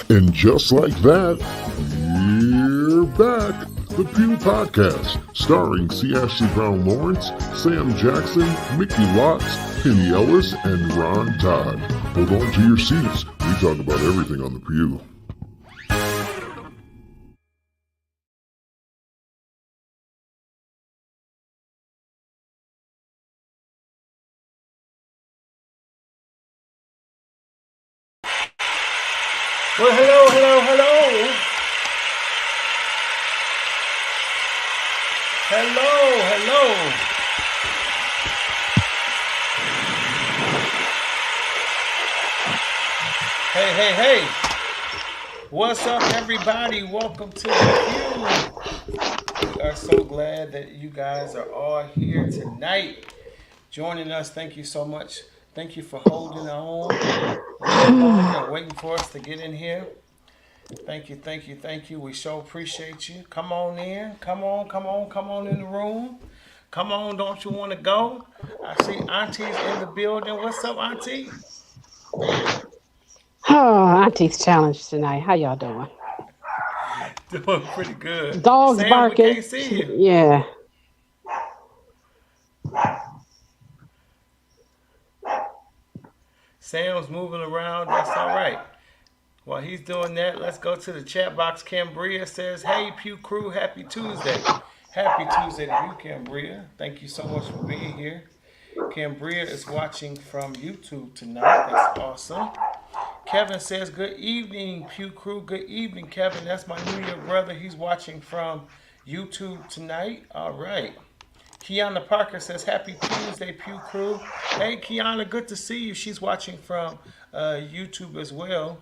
And just like that, we're back. The Pew Podcast, starring C. Ashley Brown Lawrence, Sam Jackson, Mickey Watts, Penny Ellis, and Ron Todd. Hold on to your seats. We talk about everything on the Pew. Well, hello. Hello. Hey. What's up, everybody? Welcome to the Pew. We are so glad that you guys are all here tonight joining us. Thank you so much. Thank you for holding on and waiting for us to get in here. Thank you. We sure appreciate you. Come on in. Come on in the room. Come on, don't you want to go? I see Auntie's in the building. What's up, Auntie? Oh, Auntie's challenge tonight. How y'all doing? Doing pretty good. Dogs Sam, barking. we can't see you. Yeah. Sam's moving around. That's all right. While he's doing that, let's go to the chat box. Cambria says, hey, Pew Crew, happy Tuesday. Happy Tuesday to you, Cambria. Thank you so much for being here. Cambria is watching from YouTube tonight. That's awesome. Kevin says, good evening, Pew Crew. Good evening, Kevin. That's my New Year brother. He's watching from YouTube tonight. All right. Kiana Parker says, happy Tuesday, Pew Crew. Hey, Kiana, good to see you. She's watching from YouTube as well.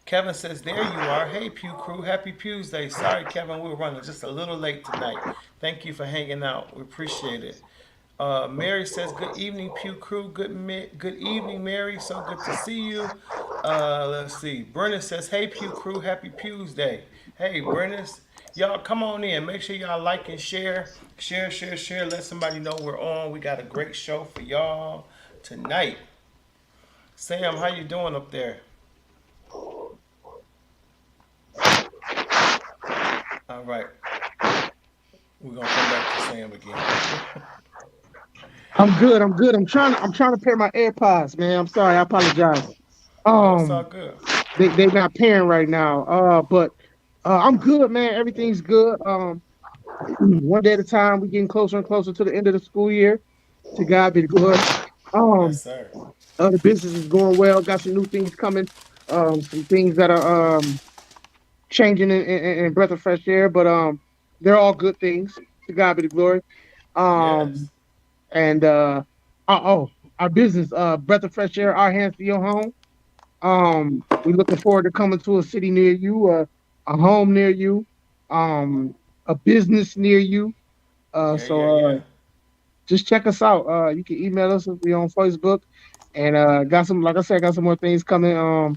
Kevin says, there you are. Hey, Pew Crew. Happy Tuesday. Sorry, Kevin, we were running just a little late tonight. Thank you for hanging out. We appreciate it. Mary says, good evening, Pew Crew. Good evening, Mary. So good to see you. Let's see. Brennan says, hey, Pew Crew. Happy Tuesday. Hey, Brennan. Y'all come on in. Make sure y'all like and share. Share. Let somebody know we're on. We got a great show for y'all tonight. Sam, how you doing up there? All right. We're gonna come back to Sam again. I'm good. I'm trying to pair my AirPods, man. I'm sorry. I apologize. It's all good. They not pairing right now. But I'm good, man. Everything's good. One day at a time. We're getting closer and closer to the end of the school year. To God be the glory. Yes, sir. The business is going well. Got some new things coming. Some things that are changing in breath of fresh air, but they're all good things. To God be the glory. Yes. And our business, breath of fresh air, our hands to your home. We're looking forward to coming to a city near you, a home near you, a business near you. Yeah. Just check us out. You can email us if we're on Facebook, and got some, like I said, got some more things coming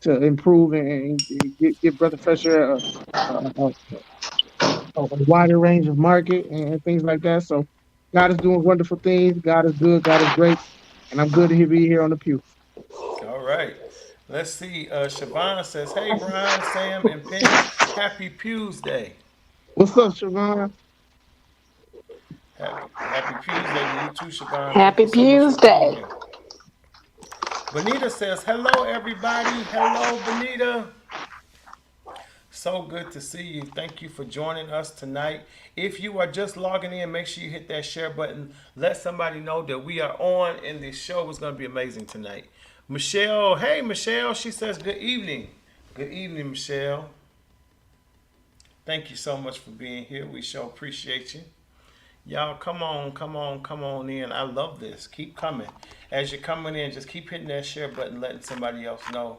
to improve and get breath of fresh air a wider range of market and things like that. So God is doing wonderful things. God is good. God is great. And I'm good to be here on the pew. All right. Let's see. Siobhan says, hey, Brian, Sam, and Penny. Happy Tuesday. What's up, Siobhan? Happy Tuesday to you too, Siobhan. Happy Tuesday. Bonita says, hello, everybody. Hello, Bonita. So good to see you. Thank you for joining us tonight. If you are just logging in, make sure you hit that share button. Let somebody know that we are on, and this show is going to be amazing tonight. Michelle, hey, Michelle. She says, good evening. Good evening, Michelle. Thank you so much for being here. We sure appreciate you. Y'all, come on in. I love this. Keep coming. As you're coming in, just keep hitting that share button, letting somebody else know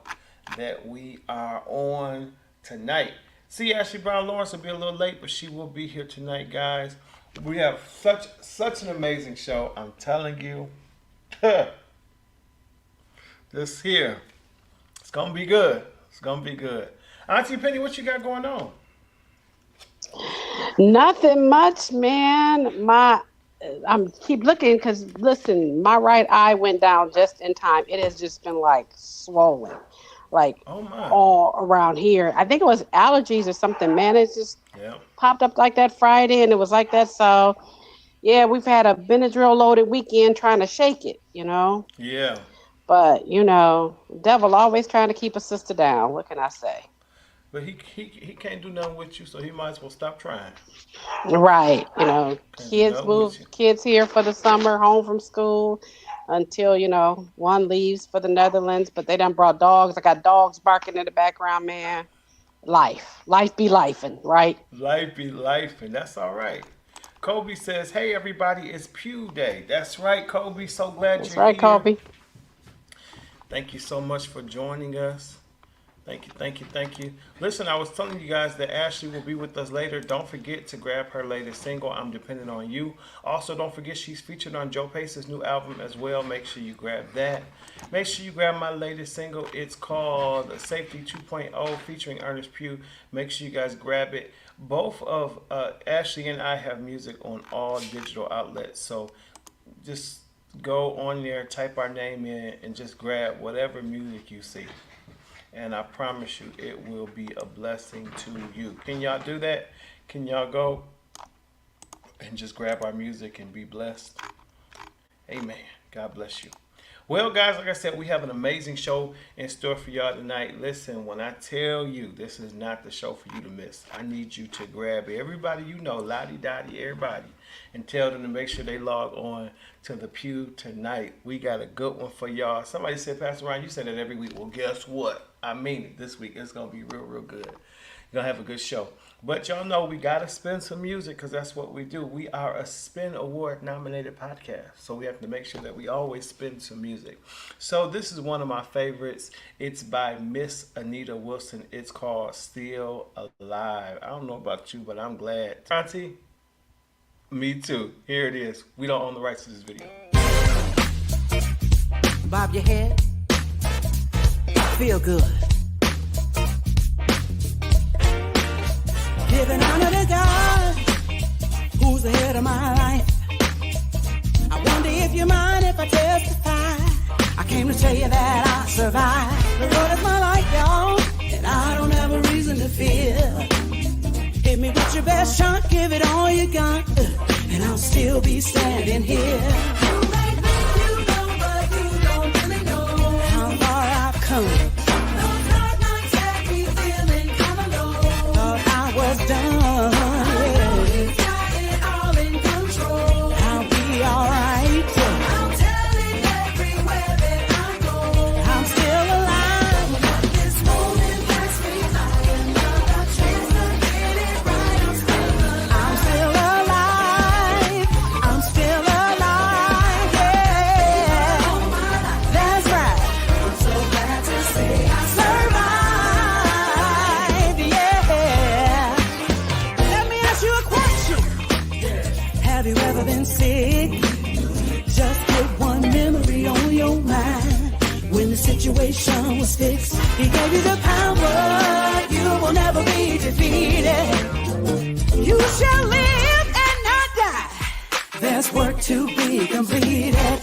that we are on tonight. See, Ashley Brown Lawrence will be a little late, but she will be here tonight, guys. We have such an amazing show. I'm telling you. This here. It's going to be good. It's going to be good. Auntie Penny, what you got going on? Nothing much, man. I'm keep looking because listen, my right eye went down just in time. It has just been like swollen. like Oh my. all around here. I think it was allergies or something. Man, it just Yeah. popped up like that Friday, and it was like that. So yeah, we've had a Benadryl loaded weekend trying to shake it, Yeah. But devil always trying to keep a sister down. What can I say? But he can't do nothing with you, so he might as well stop trying. Right. Can't do nothing with you. Kids here for the summer, home from school until, one leaves for the Netherlands, but they done brought dogs. I got dogs barking in the background, man. Life be lifing, right? Life be life, and that's all right. Kobe says, "Hey everybody, it's Pew Day." That's right, Kobe. So glad That's you're right, here. Kobe. Thank you so much for joining us. Thank you, thank you, thank you. Listen, I was telling you guys that Ashley will be with us later. Don't forget to grab her latest single, I'm Dependent on You. Also, don't forget she's featured on Joe Pace's new album as well. Make sure you grab that. Make sure you grab my latest single. It's called Safety 2.0 featuring Ernest Pugh. Make sure you guys grab it. Both of Ashley and I have music on all digital outlets. So just go on there, type our name in, and just grab whatever music you see. And I promise you, it will be a blessing to you. Can y'all do that? Can y'all go and just grab our music and be blessed? Amen. God bless you. Well, guys, like I said, we have an amazing show in store for y'all tonight. Listen, when I tell you this is not the show for you to miss, I need you to grab everybody you know, lottie-dottie, everybody, and tell them to make sure they log on to the Pew tonight. We got a good one for y'all. Somebody said, Pastor Ryan, you say that every week. Well, guess what? I mean it. This week it's going to be real, real good. You're going to have a good show. But y'all know we got to spin some music because that's what we do. We are a Spin Award nominated podcast. So we have to make sure that we always spin some music. So this is one of my favorites. It's by Miss Anita Wilson. It's called Still Alive. I don't know about you, but I'm glad. Auntie? Me too. Here it is. We don't own the rights to this video. Bob your head. Feel good. Giving honor to God, who's the head of my life. I wonder if you mind if I testify. I came to tell you that I survived. The Lord is my life, y'all, and I don't have a reason to fear. Hit me with your best shot, give it all you got, and I'll still be standing here. You may think you know, but you don't really know how far I've come. Those hard nights had me feeling kind of low. Thought I was done. Yeah. Got it all in control. I'll be alright. I'm telling everywhere that I go, I'm still alive. Let this moment pass me by. Another chance to get it right. I'm still alive. I'm still alive. Yeah. That's right. I'm so glad to say I survived. Yeah. Let me ask you a question. Have you ever been sick? Just put one memory on your mind. When the situation was fixed, he gave you the power. You will never be defeated. You shall live and not die. There's work to be completed. Yeah.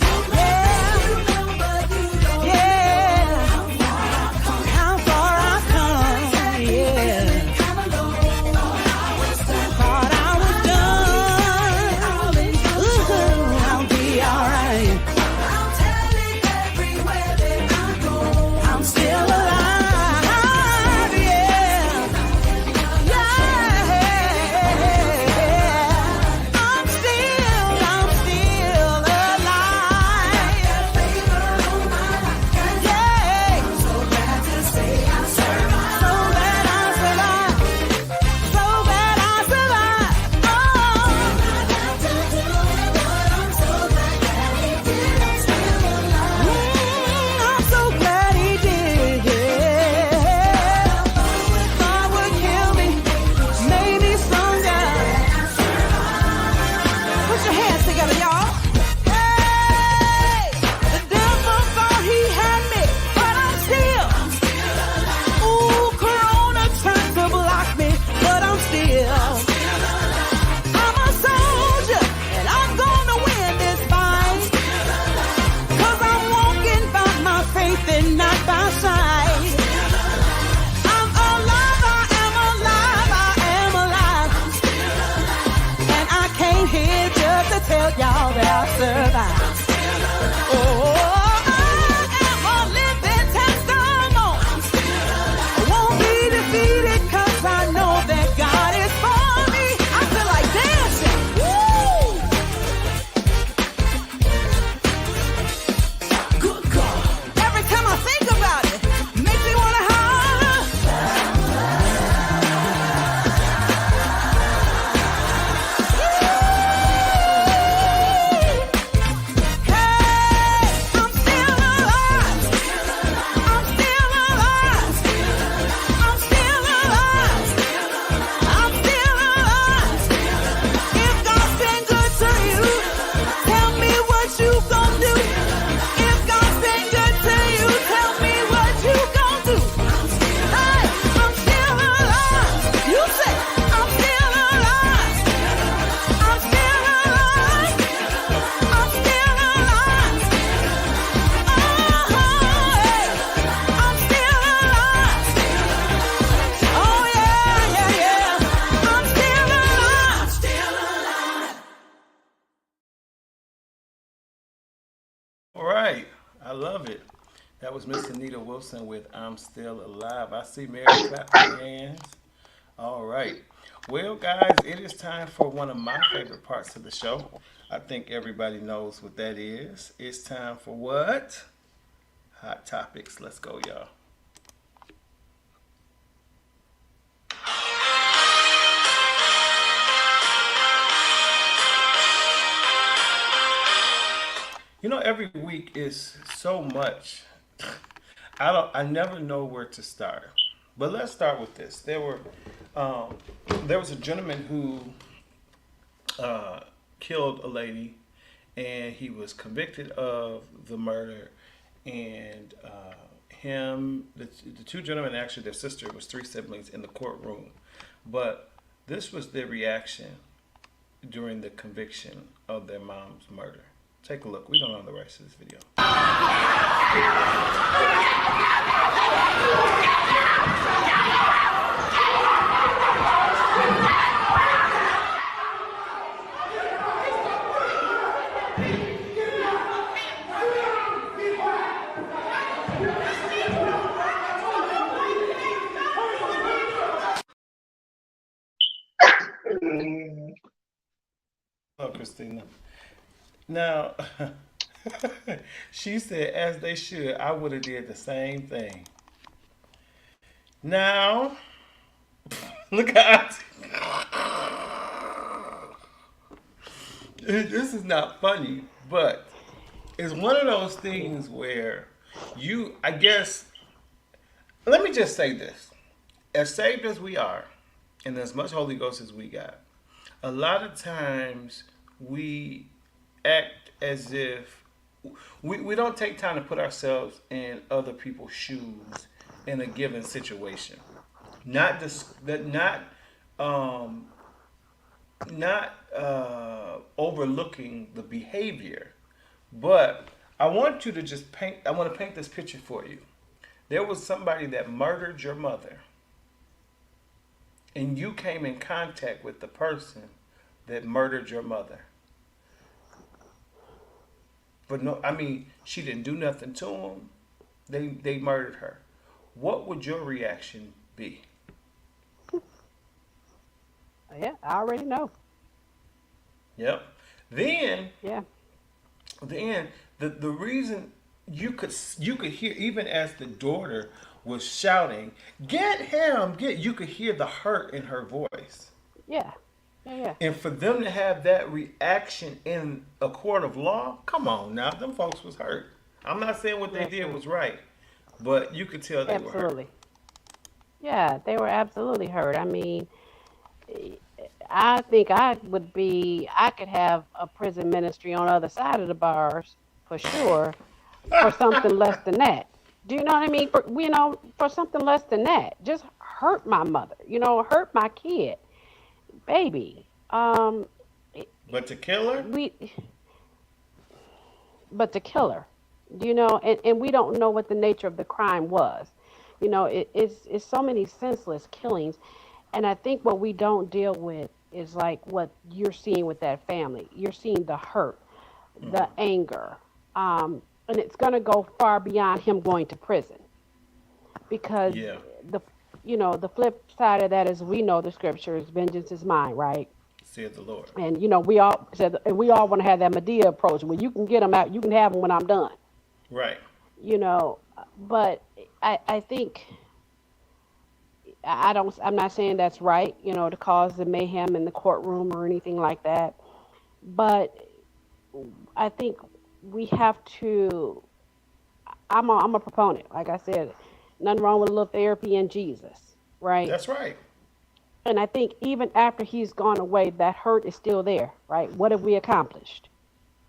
Yeah. How far I've come. Yeah. Thought I was done. Ooh, I'll be alright. I'm telling everywhere that I go, I'm still alive. that I survived. Oh, I am a living testimony. I won't be defeated 'cause I know that God is for me. I feel like dancing. Woo! Good God. Every time I think about it, makes me wanna holler. Hey, I'm still alive. I'm still alive. I'm still alive. I'm still alive. If God's been good to you, tell me what you gon' do. If God's been good to you, tell me what you gon' do. Hey, I'm still alive. You say I'm still alive. I'm still alive. I'm still alive. Oh, hey, I'm still alive. Oh yeah, yeah, yeah. I'm still alive. Still alive. All right. I love it. That was Miss Anita Wilson with I'm Still Alive. I see Mary clapping hands. All right. Well, guys, it is time for one of my favorite parts of the show. I think everybody knows what that is. It's time for what? Hot topics. Let's go, y'all. You know, every week is so much. I never know where to start. But let's start with this. There was a gentleman who killed a lady, and he was convicted of the murder. And the two gentlemen, actually, their sister was three siblings in the courtroom. But this was their reaction during the conviction of their mom's murder. Take a look. We don't know the rest of this video. Hello, Christina. Now, she said, as they should, I would have did the same thing. Now, look at this is not funny, but it's one of those things where I guess, let me just say this. As saved as we are, and as much Holy Ghost as we got, a lot of times we act as if we don't take time to put ourselves in other people's shoes in a given situation. Not overlooking the behavior, but I want you to just paint. I want to paint this picture for you. There was somebody that murdered your mother, and you came in contact with the person that murdered your mother. But no, I mean, she didn't do nothing to him. They murdered her. What would your reaction be? Yeah, I already know. Yep. Then Yeah. the reason you could hear, even as the daughter was shouting, "Get him! Get!" You could hear the hurt in her voice. Yeah. Yeah. And for them to have that reaction in a court of law, come on now, them folks was hurt. I'm not saying what they did was right, but you could tell they were hurt. Absolutely. Yeah, they were absolutely hurt. I mean, I think I could have a prison ministry on the other side of the bars for sure for something less than that. Do you know what I mean? For something less than that. Just hurt my mother, hurt my kid, baby. But to kill her? But to kill her, and we don't know what the nature of the crime was. It's so many senseless killings. And I think what we don't deal with is like what you're seeing with that family. You're seeing the hurt. the anger, and it's going to go far beyond him going to prison because Yeah. the the flip side of that is we know the scriptures, vengeance is mine, right? Said the Lord. And we all said, and we all want to have that Medea approach where you can get them out, you can have them when I'm done, Right. you know. But I think I'm not saying that's right, to cause the mayhem in the courtroom or anything like that. But I think we have to. I'm a proponent, like I said, nothing wrong with a little therapy in Jesus, right? That's right. And I think even after he's gone away, that hurt is still there, right? What have we accomplished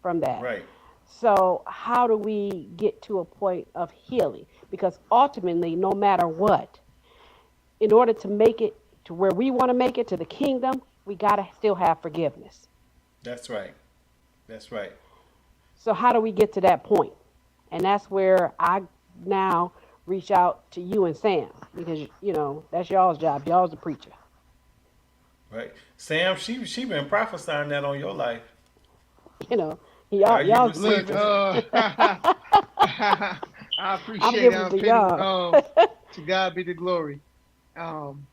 from that? Right. So, how do we get to a point of healing? Because ultimately, no matter what, in order to make it to where we want to make it to the kingdom, we got to still have forgiveness. That's right. That's right. So, how do we get to that point? And that's where I now reach out to you and Sam because, that's y'all's job. Y'all's the preacher. Right. Sam, she been prophesying that on your life. You know, Are you y'all's the Look, receiving preacher. it? I I'm appreciate giving our it to opinion. y'all. To God be the glory. Um,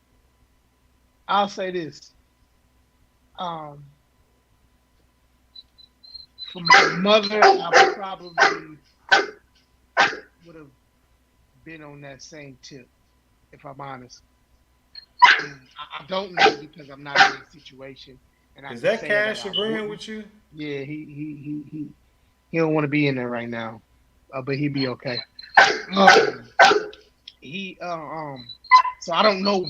I'll say this. Um, for my mother, I probably would have been on that same tip, if I'm honest. And I don't know because I'm not in that situation, and I Is can that say that Cash I agreeing wouldn't. with you? Yeah, he don't want to be in there right now, but he'd be okay. Um, he so I don't know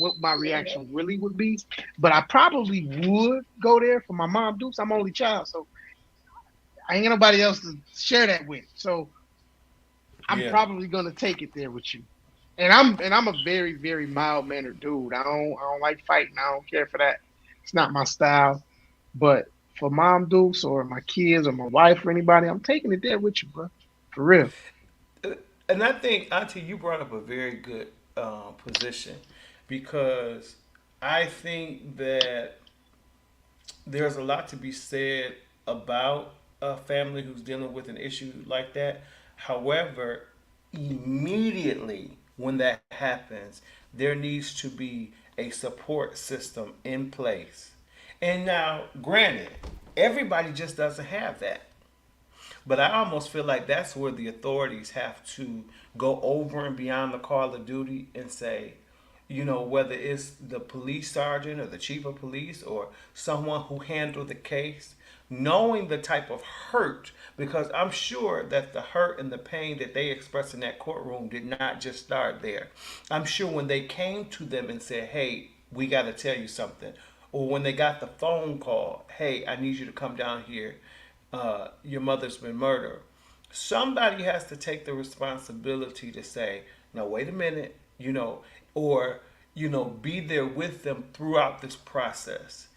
what my reaction really would be, but I probably would go there for my mom Dukes. I'm only child, so I ain't got nobody else to share that with. So I'm Yeah. probably gonna take it there with you. And I'm a very, very mild mannered dude. I don't like fighting. I don't care for that. It's not my style. But for mom Dukes or my kids or my wife or anybody, I'm taking it there with you, bro. For real. And I think, Auntie, you brought up a very good position because I think that there's a lot to be said about a family who's dealing with an issue like that. However, immediately when that happens, there needs to be a support system in place. And now, granted, everybody just doesn't have that. But I almost feel like that's where the authorities have to go over and beyond the call of duty and say, whether it's the police sergeant or the chief of police or someone who handled the case, knowing the type of hurt, because I'm sure that the hurt and the pain that they expressed in that courtroom did not just start there. I'm sure when they came to them and said, hey, we got to tell you something, or when they got the phone call, hey, I need you to come down here, your mother's been murdered. Somebody has to take the responsibility to say, no, wait a minute, or, be there with them throughout this process.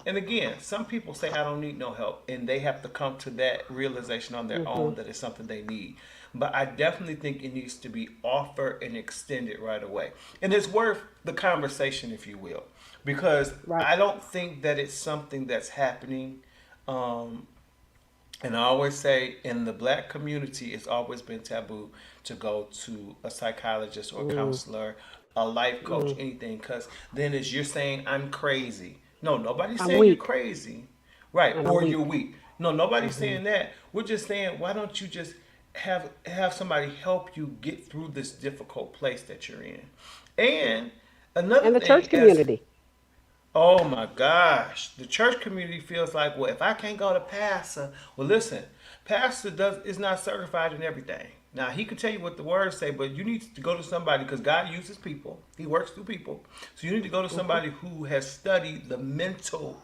And again, some people say, I don't need no help, and they have to come to that realization on their Hmm. own that it's something they need. But I definitely think it needs to be offered and extended right away. And it's worth the conversation, if you will, because Right. I don't think that it's something that's happening. Um, and I always say in the black community, it's always been taboo to go to a psychologist or a Mm, counselor, a life coach, mm. anything, because then it's you're saying I'm crazy. No, nobody's I'm saying you're weak, crazy. Right, and I'm or you're weak. weak. No, nobody's Hmm. saying that. We're just saying, why don't you just have somebody help you get through this difficult place that you're in? And another And the church thing, as community. oh my gosh. The church community feels like, well, if I can't go to pastor, well, listen, pastor does is not certified in everything. Now he can tell you what the words say, but you need to go to somebody because God uses people. He works through people. So you need to go to Hmm. somebody who has studied the mental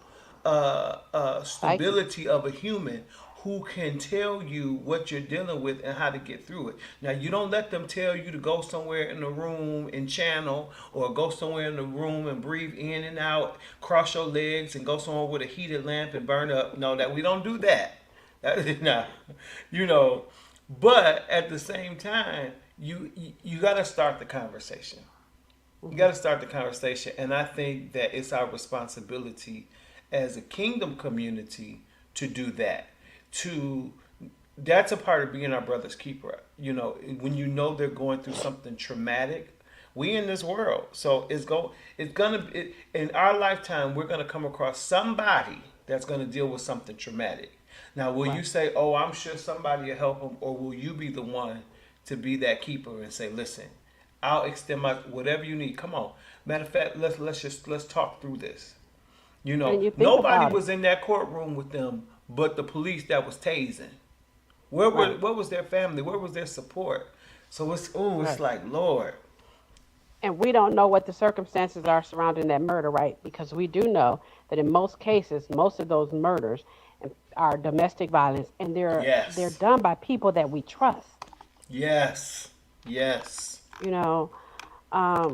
Psyche. stability of a human who can tell you what you're dealing with and how to get through it. Now, you don't let them tell you to go somewhere in the room and channel or go somewhere in the room and breathe in and out, cross your legs and go somewhere with a heated lamp and burn up. No, that we don't do that. Nah, you know, but at the same time, you got to start the conversation. You got Hmm. to start the conversation, and I think that it's our responsibility as a kingdom community to do that. That's a part of being our brother's keeper. You know, when you know they're going through something traumatic. We in this world, so in our lifetime, we're gonna come across somebody that's gonna deal with something traumatic. Now, will you say, "Oh, I'm sure somebody will help them," or will you be the one to be that keeper and say, "Listen, I'll extend my whatever you need. Come on." Matter of fact, let's talk through this. You know, nobody was in that courtroom with them, but the police that was tasing. Where was their family? Where was their support? So it's like, Lord. And we don't know what the circumstances are surrounding that murder, right? Because we do know that in most cases, most of those murders are domestic violence, and they're done by people that we trust. Yes. You know, that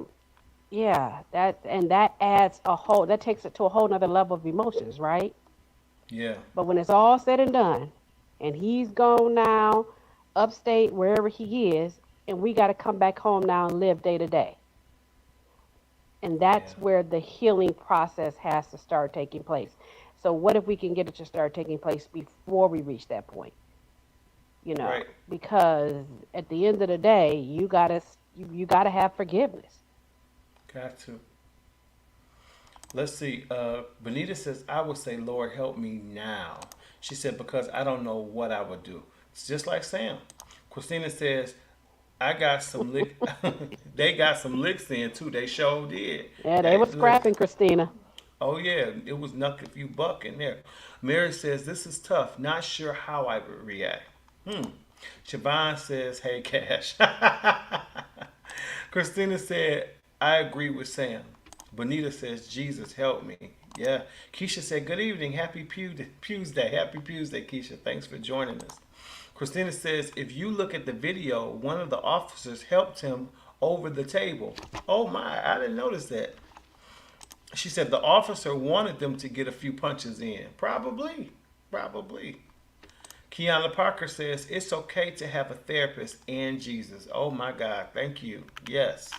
adds that takes it to a whole nother level of emotions, right? Yeah. But when it's all said and done, and he's gone now, upstate, wherever he is, and we got to come back home now and live day to day. And that's where the healing process has to start taking place. So what if we can get it to start taking place before we reach that point? You know, right. Because at the end of the day, you gotta have forgiveness. Got to. Let's see. Benita says, "I would say, Lord, help me now." She said, "Because I don't know what I would do." It's just like Sam. Christina says, "I got some lick." They got some licks in too. They sure did. Yeah, they were scrapping, Christina. Oh yeah, it was knuck if you buck in there. Mary says, "This is tough. Not sure how I would react." Siobhan says, "Hey, Cash." Christina said, "I agree with Sam." Bonita says, "Jesus, help me." Yeah. Keisha said, "Good evening. Happy Pew's Day. Happy Pew's Day, Keisha. Thanks for joining us." Christina says, "If you look at the video, one of the officers helped him over the table." Oh my, I didn't notice that. She said the officer wanted them to get a few punches in. Probably. Kiana Parker says, "It's okay to have a therapist and Jesus." Oh my God, thank you. Yes.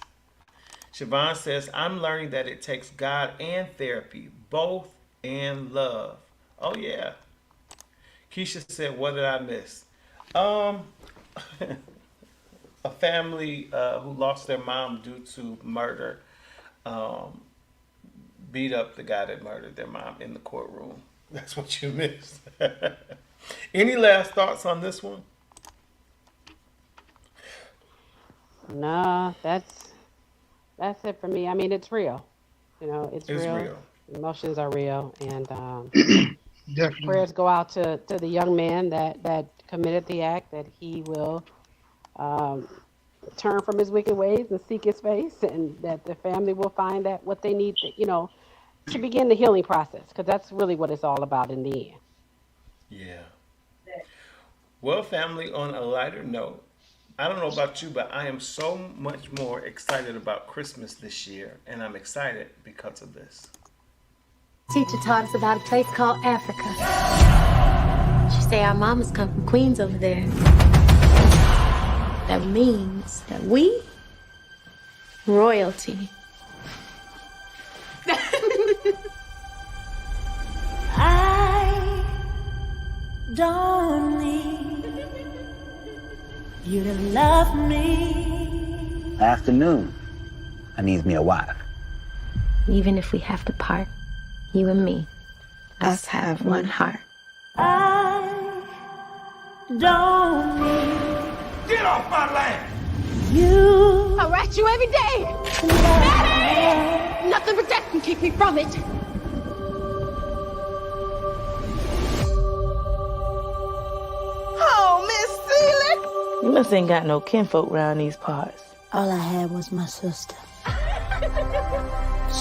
Siobhan says, "I'm learning that it takes God and therapy, both, and love." Oh yeah. Keisha said, "What did I miss?" A family who lost their mom due to murder beat up the guy that murdered their mom in the courtroom. That's what you missed. Any last thoughts on this one? No, that's it for me. I mean, it's real. You know, it's real. Emotions are real, and Definitely. prayers go out to the young man that committed the act, that he will turn from his wicked ways and seek his face, and that the family will find that what they need to begin the healing process, because that's really what it's all about in the end. Yeah. Well, family, on a lighter note, I don't know about you, but I am so much more excited about Christmas this year, and I'm excited because of this. Teacher taught us about a place called Africa. She say our mamas come from Queens over there. That means that we royalty. I don't need you to love me. Afternoon, I needs me a wife. Even if we have to part, you and me, us have one heart. I don't need. Get off my land! You. I write you every day. Daddy! Nothing but death can keep me from it. Oh, Miss Celie. You must ain't got no kinfolk around these parts. All I had was my sister.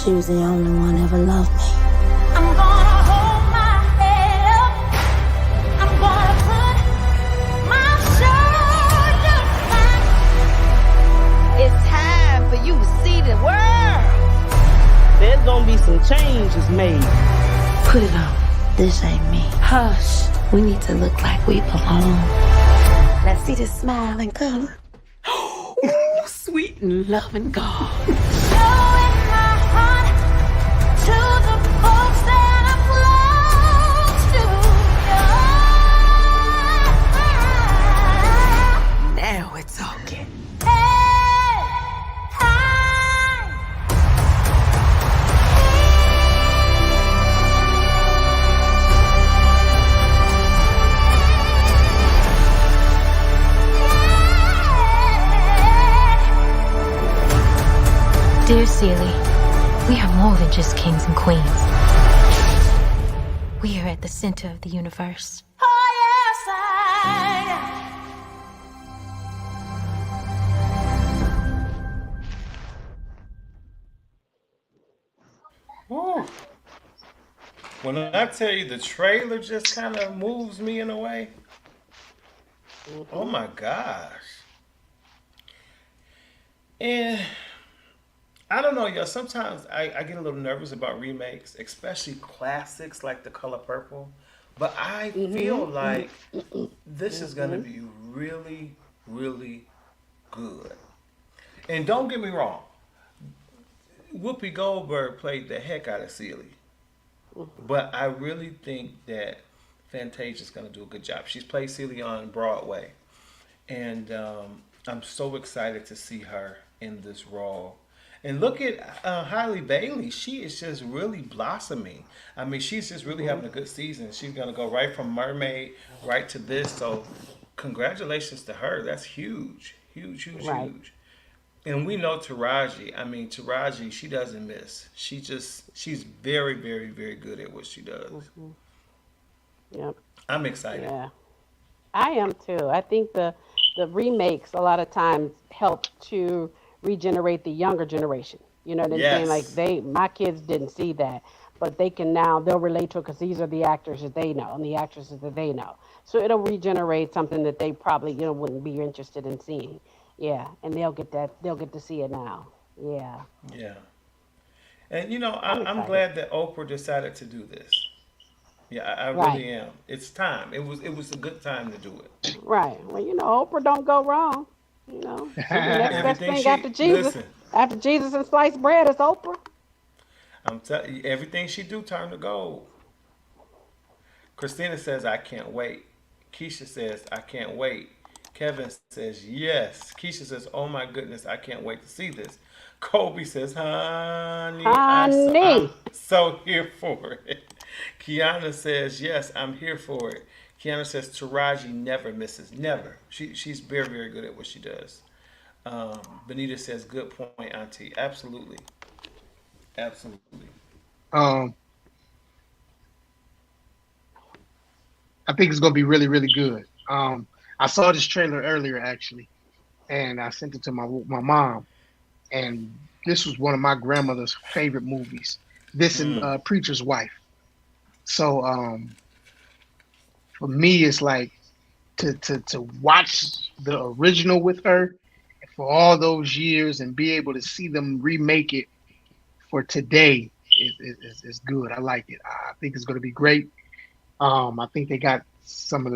She was the only one ever loved me. I'm gonna hold my head up. I'm gonna put my shoulders back. It's time for you to see the world. There's gonna be some changes made. Put it on. This ain't me. Hush. We need to look like we belong. Let's see the smile and color. Sweet and loving God. Showing my heart to the folks that I'm close to. Dear Seeley, we are more than just kings and queens. We are at the center of the universe. Oh, yes, I Woo. When I tell you the trailer just kind of moves me in a way. Oh my gosh. And I don't know, y'all. Sometimes I get a little nervous about remakes, especially classics like The Color Purple. But I feel like this is going to be really, really good. And don't get me wrong, Whoopi Goldberg played the heck out of Celie. But I really think that Fantasia's going to do a good job. She's played Celie on Broadway. And I'm so excited to see her in this role. And look at Halle Bailey. She is just really blossoming. I mean, she's just really having a good season. She's going to go right from Mermaid right to this. So congratulations to her. That's huge. Huge, huge, huge. And we know Taraji. I mean, Taraji, she doesn't miss. She's very, very, very good at what she does. Yep. I'm excited. Yeah. I am too. I think the remakes a lot of times help to regenerate the younger generation. You know what I'm saying? Like my kids didn't see that, but they'll relate to it because these are the actors that they know and the actresses that they know. So it'll regenerate something that they probably wouldn't be interested in seeing. Yeah, and they'll get to see it now. Yeah. Yeah. And I'm glad that Oprah decided to do this. Yeah, I really am. It's time. It was a good time to do it. Right. Well, Oprah don't go wrong. She's the next best thing after Jesus. Listen, after Jesus and sliced bread is Oprah. I'm telling you, everything she do turn to gold. Christina says, I can't wait. Keisha says, I can't wait. Kevin says, yes. Keisha says, oh my goodness, I can't wait to see this. Kobe says, honey. I'm so here for it. Kiana says, yes, I'm here for it. Kiana says, Taraji never misses. Never. She's very, very good at what she does. Benita says, good point, Auntie. Absolutely. Absolutely. I think it's going to be really, really good. I saw this trailer earlier, actually, and I sent it to my mom. And this was one of my grandmother's favorite movies. This and Preacher's Wife. So for me, it's like to watch the original with her for all those years and be able to see them remake it for today is good. I like it. I think it's going to be great. I think they got some of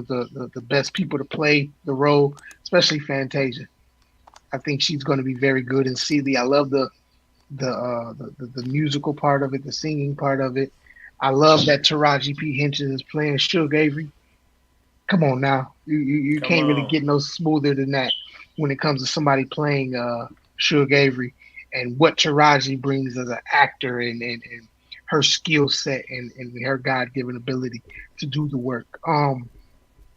the best people to play the role, especially Fantasia. I think she's going to be very good in Celie. I love the musical part of it, the singing part of it. I love that Taraji P. Henson is playing Suge Avery. Come on now, you can't really get no smoother than that when it comes to somebody playing Suge Avery and what Taraji brings as an actor and her skill set and her God-given ability to do the work.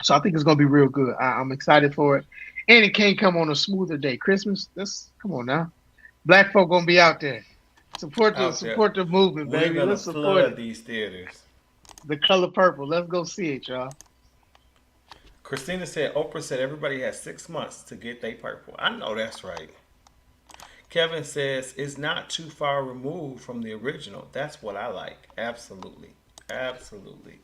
So I think it's gonna be real good. I'm excited for it. And it can't come on a smoother day. Christmas, come on now. Black folk gonna be out there. Support the movement, baby. Let's support it. These theaters. The Color Purple. Let's go see it, y'all. Christina said, Oprah said everybody has 6 months to get their purple. I know that's right. Kevin says it's not too far removed from the original. That's what I like. Absolutely. Absolutely.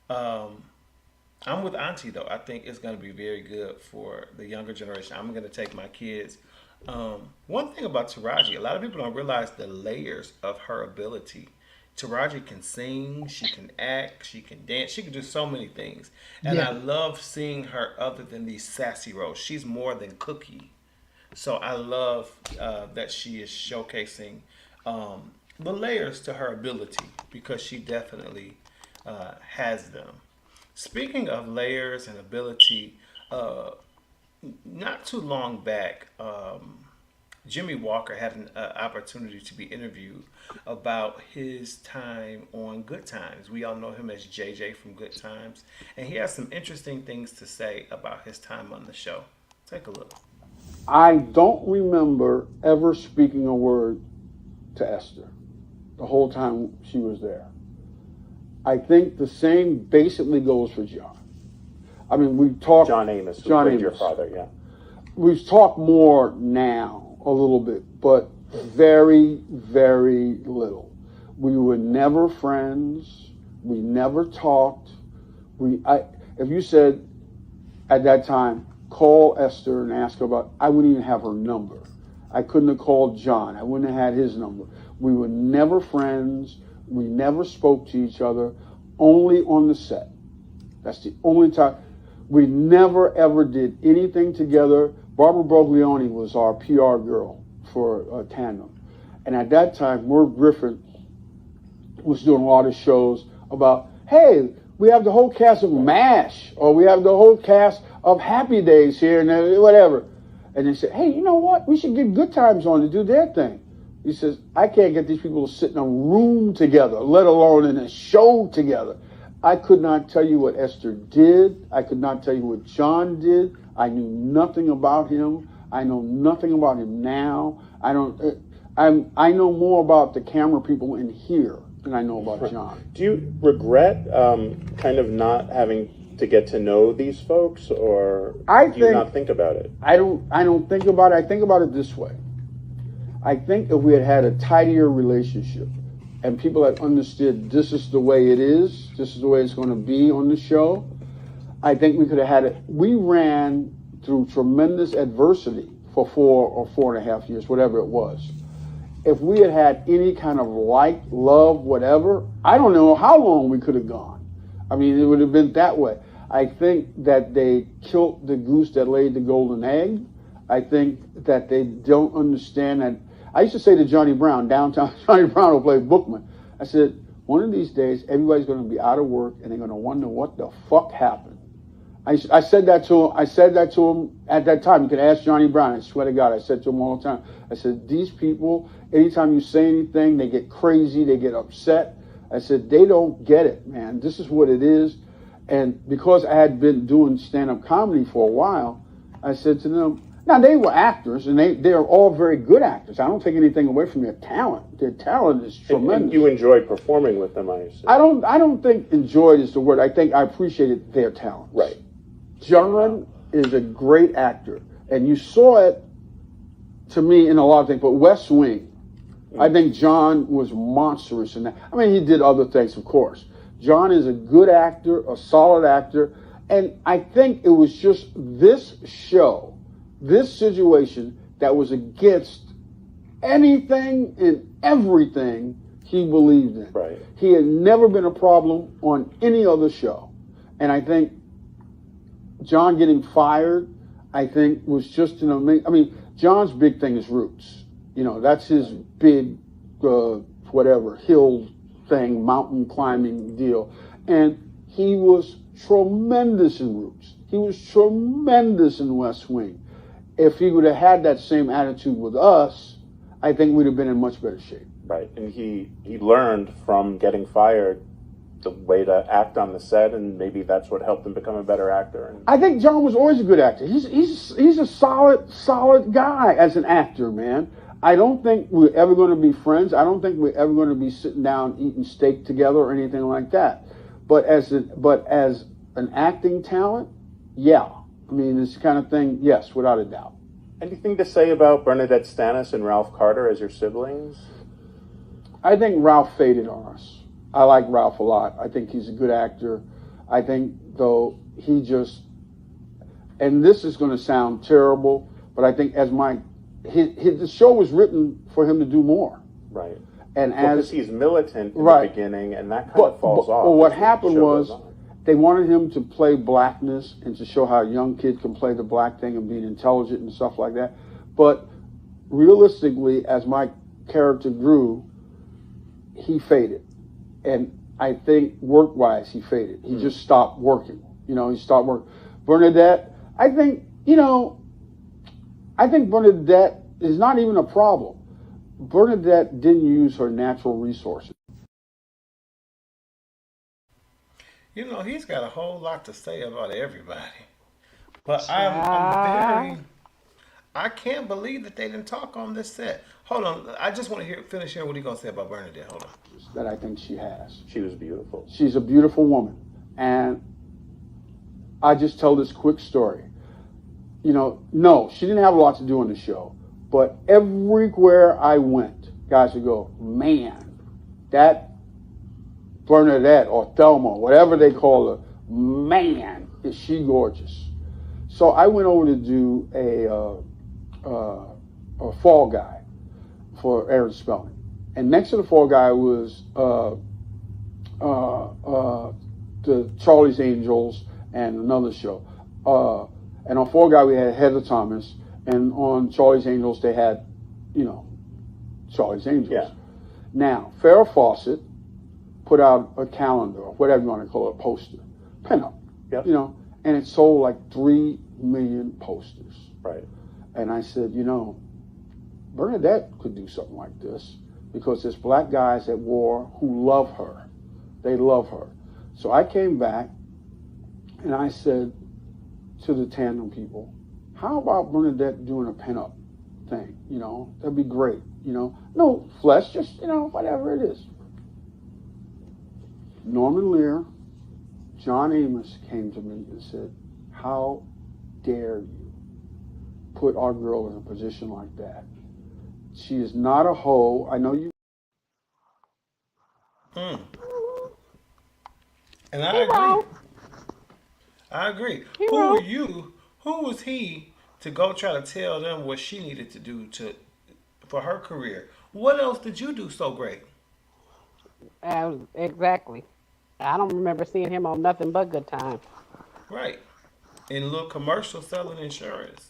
I'm with Auntie, though. I think it's going to be very good for the younger generation. I'm going to take my kids. One thing about Taraji, a lot of people don't realize the layers of her ability. Taraji can sing, she can act, she can dance, she can do so many things. And I love seeing her other than these sassy roles. She's more than Cookie. So I love that she is showcasing the layers to her ability because she definitely has them. Speaking of layers and ability, not too long back, Jimmy Walker had an opportunity to be interviewed about his time on Good Times. We all know him as JJ from Good Times. And he has some interesting things to say about his time on the show. Take a look. I don't remember ever speaking a word to Esther the whole time she was there. I think the same basically goes for John. I mean, we talked... John Amos, who John played Amos. your father, yeah. We've talked more now, a little bit, but very, very little. We were never friends. We never talked. If you said at that time, call Esther and ask her about, I wouldn't even have her number. I couldn't have called John. I wouldn't have had his number. We were never friends. We never spoke to each other, only on the set. That's the only time. We never, ever did anything together. Barbara Broglione was our PR girl for Tandem. And at that time, Merv Griffin was doing a lot of shows about, hey, we have the whole cast of MASH, or we have the whole cast of Happy Days here, and whatever. And they said, hey, you know what? We should get Good Times on to do their thing. He says, I can't get these people to sit in a room together, let alone in a show together. I could not tell you what Esther did. I could not tell you what John did. I knew nothing about him. I know nothing about him now. I know more about the camera people in here than I know about John. Do you regret kind of not having to get to know these folks, or do you not think about it? I don't think about it. I think about it this way. I think if we had had a tidier relationship and people had understood this is the way it is, this is the way it's going to be on the show, I think we could have had it. We ran through tremendous adversity for 4 or 4.5 years, whatever it was. If we had had any kind of like, love, whatever, I don't know how long we could have gone. I mean, it would have been that way. I think that they killed the goose that laid the golden egg. I think that they don't understand that. I used to say to Johnny Brown, downtown Johnny Brown who played Bookman, I said, one of these days, everybody's going to be out of work and they're going to wonder what the fuck happened. I said that to him. I said that to him at that time. You can ask Johnny Brown. I swear to God, I said to him all the time. I said, these people, anytime you say anything, they get crazy, they get upset. I said, they don't get it, man. This is what it is. And because I had been doing stand-up comedy for a while, I said to them, now they were actors, and they are all very good actors. I don't take anything away from their talent. Their talent is tremendous. And you enjoyed performing with them, I assume. I don't think enjoyed is the word. I think I appreciated their talent. Right. John is a great actor, and you saw it to me in a lot of things. But West Wing, I think John was monstrous in that. I mean, he did other things, of course. John is a good actor, a solid actor, and I think it was just this show, this situation that was against anything and everything he believed in. Right. He had never been a problem on any other show, and I think John getting fired, I think, was just an amazing. I mean, John's big thing is Roots. You know, that's his big, whatever, hill thing, mountain climbing deal. And he was tremendous in Roots. He was tremendous in West Wing. If he would have had that same attitude with us, I think we'd have been in much better shape. Right. And he learned from getting fired the way to act on the set, and maybe that's what helped him become a better actor. I think John was always a good actor. He's a solid guy as an actor, man. I don't think we're ever going to be friends. I don't think we're ever going to be sitting down eating steak together or anything like that. But as an acting talent, yeah. I mean, this kind of thing, yes, without a doubt. Anything to say about Bernadette Stanis and Ralph Carter as your siblings? I think Ralph faded on us. I like Ralph a lot. I think he's a good actor. I think, though, he just, and this is going to sound terrible, but I think as the show was written for him to do more. Right. And because he's militant in the beginning, and that kind of falls off. But what happened was they wanted him to play blackness and to show how a young kid can play the black thing and being intelligent and stuff like that. But realistically, as my character grew, he faded. And I think work-wise, he faded. He just stopped working. You know, he stopped working. Bernadette, I think Bernadette is not even a problem. Bernadette didn't use her natural resources. You know, he's got a whole lot to say about everybody. But I'm I can't believe that they didn't talk on this set. Hold on, I just want to finish hearing what he's gonna say about Bernadette. Hold on. That I think she has. She was beautiful. She's a beautiful woman. And I just tell this quick story. You know, no, she didn't have a lot to do on the show. But everywhere I went, guys would go, man, that Bernadette or Thelma, whatever they call her, man, is she gorgeous. So I went over to do a Fall Guy for Aaron Spelling. And next to the Fall Guy was the Charlie's Angels and another show. And on Fall Guy we had Heather Thomas, and on Charlie's Angels they had, you know, Charlie's Angels. Yeah. Now, Farrah Fawcett put out a calendar, or whatever you want to call it, a poster, pinup, Yep. you know, and it sold like 3 million posters. Right. And I said, you know, Bernadette could do something like this, because there's black guys at war who love her. They love her. So I came back and I said to the tandem people, how about Bernadette doing a pinup thing? You know, that'd be great. You know, no flesh, just, you know, whatever it is. Norman Lear, John Amos came to me and said, how dare you put our girl in a position like that? She is not a hoe. I know you. And I agree. I agree. Who was he to go try to tell them what she needed to do for her career? What else did you do so great? Exactly. I don't remember seeing him on nothing but Good Time. Right. In a little commercial selling insurance.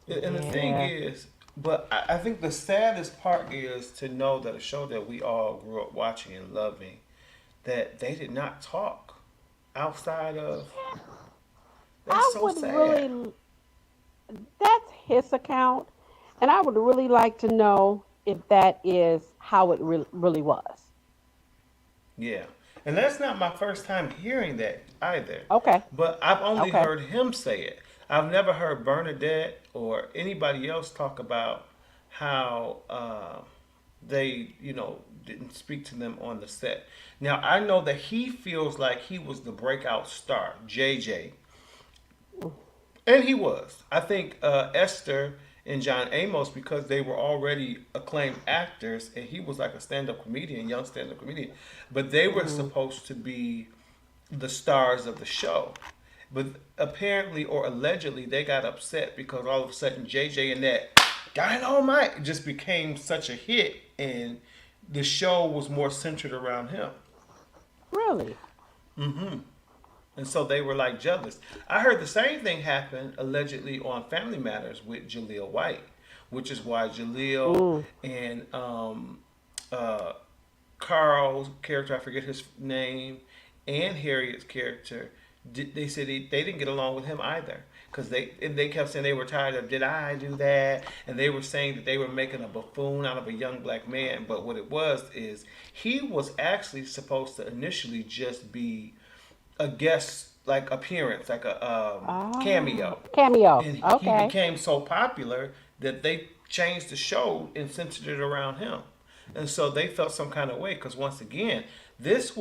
And the thing is, but I think the saddest part is to know that a show that we all grew up watching and loving, that they did not talk outside of. That's so sad. That's his account, and I would really like to know if that is how it really was. Yeah. And that's not my first time hearing that either. Okay. But I've only heard him say it. I've never heard Bernadette or anybody else talk about how they, you know, didn't speak to them on the set. Now, I know that he feels like he was the breakout star, JJ. And he was. I think Esther and John Amos, because they were already acclaimed actors, and he was like a stand-up comedian, young stand-up comedian, but they were supposed to be the stars of the show. But apparently or allegedly, they got upset because all of a sudden JJ and that Dynamite just became such a hit, and the show was more centered around him. Really? Mm-hmm. And so they were like jealous. I heard the same thing happen allegedly on Family Matters with Jaleel White, which is why Jaleel and Carl's character, I forget his name, and Harriet's character, they said they didn't get along with him either. Because they kept saying they were tired of, did I do that? And they were saying that they were making a buffoon out of a young black man. But what it was is he was actually supposed to initially just be a guest, like appearance, like a cameo. And he became so popular that they changed the show and centered it around him. And so they felt some kind of way because once again, that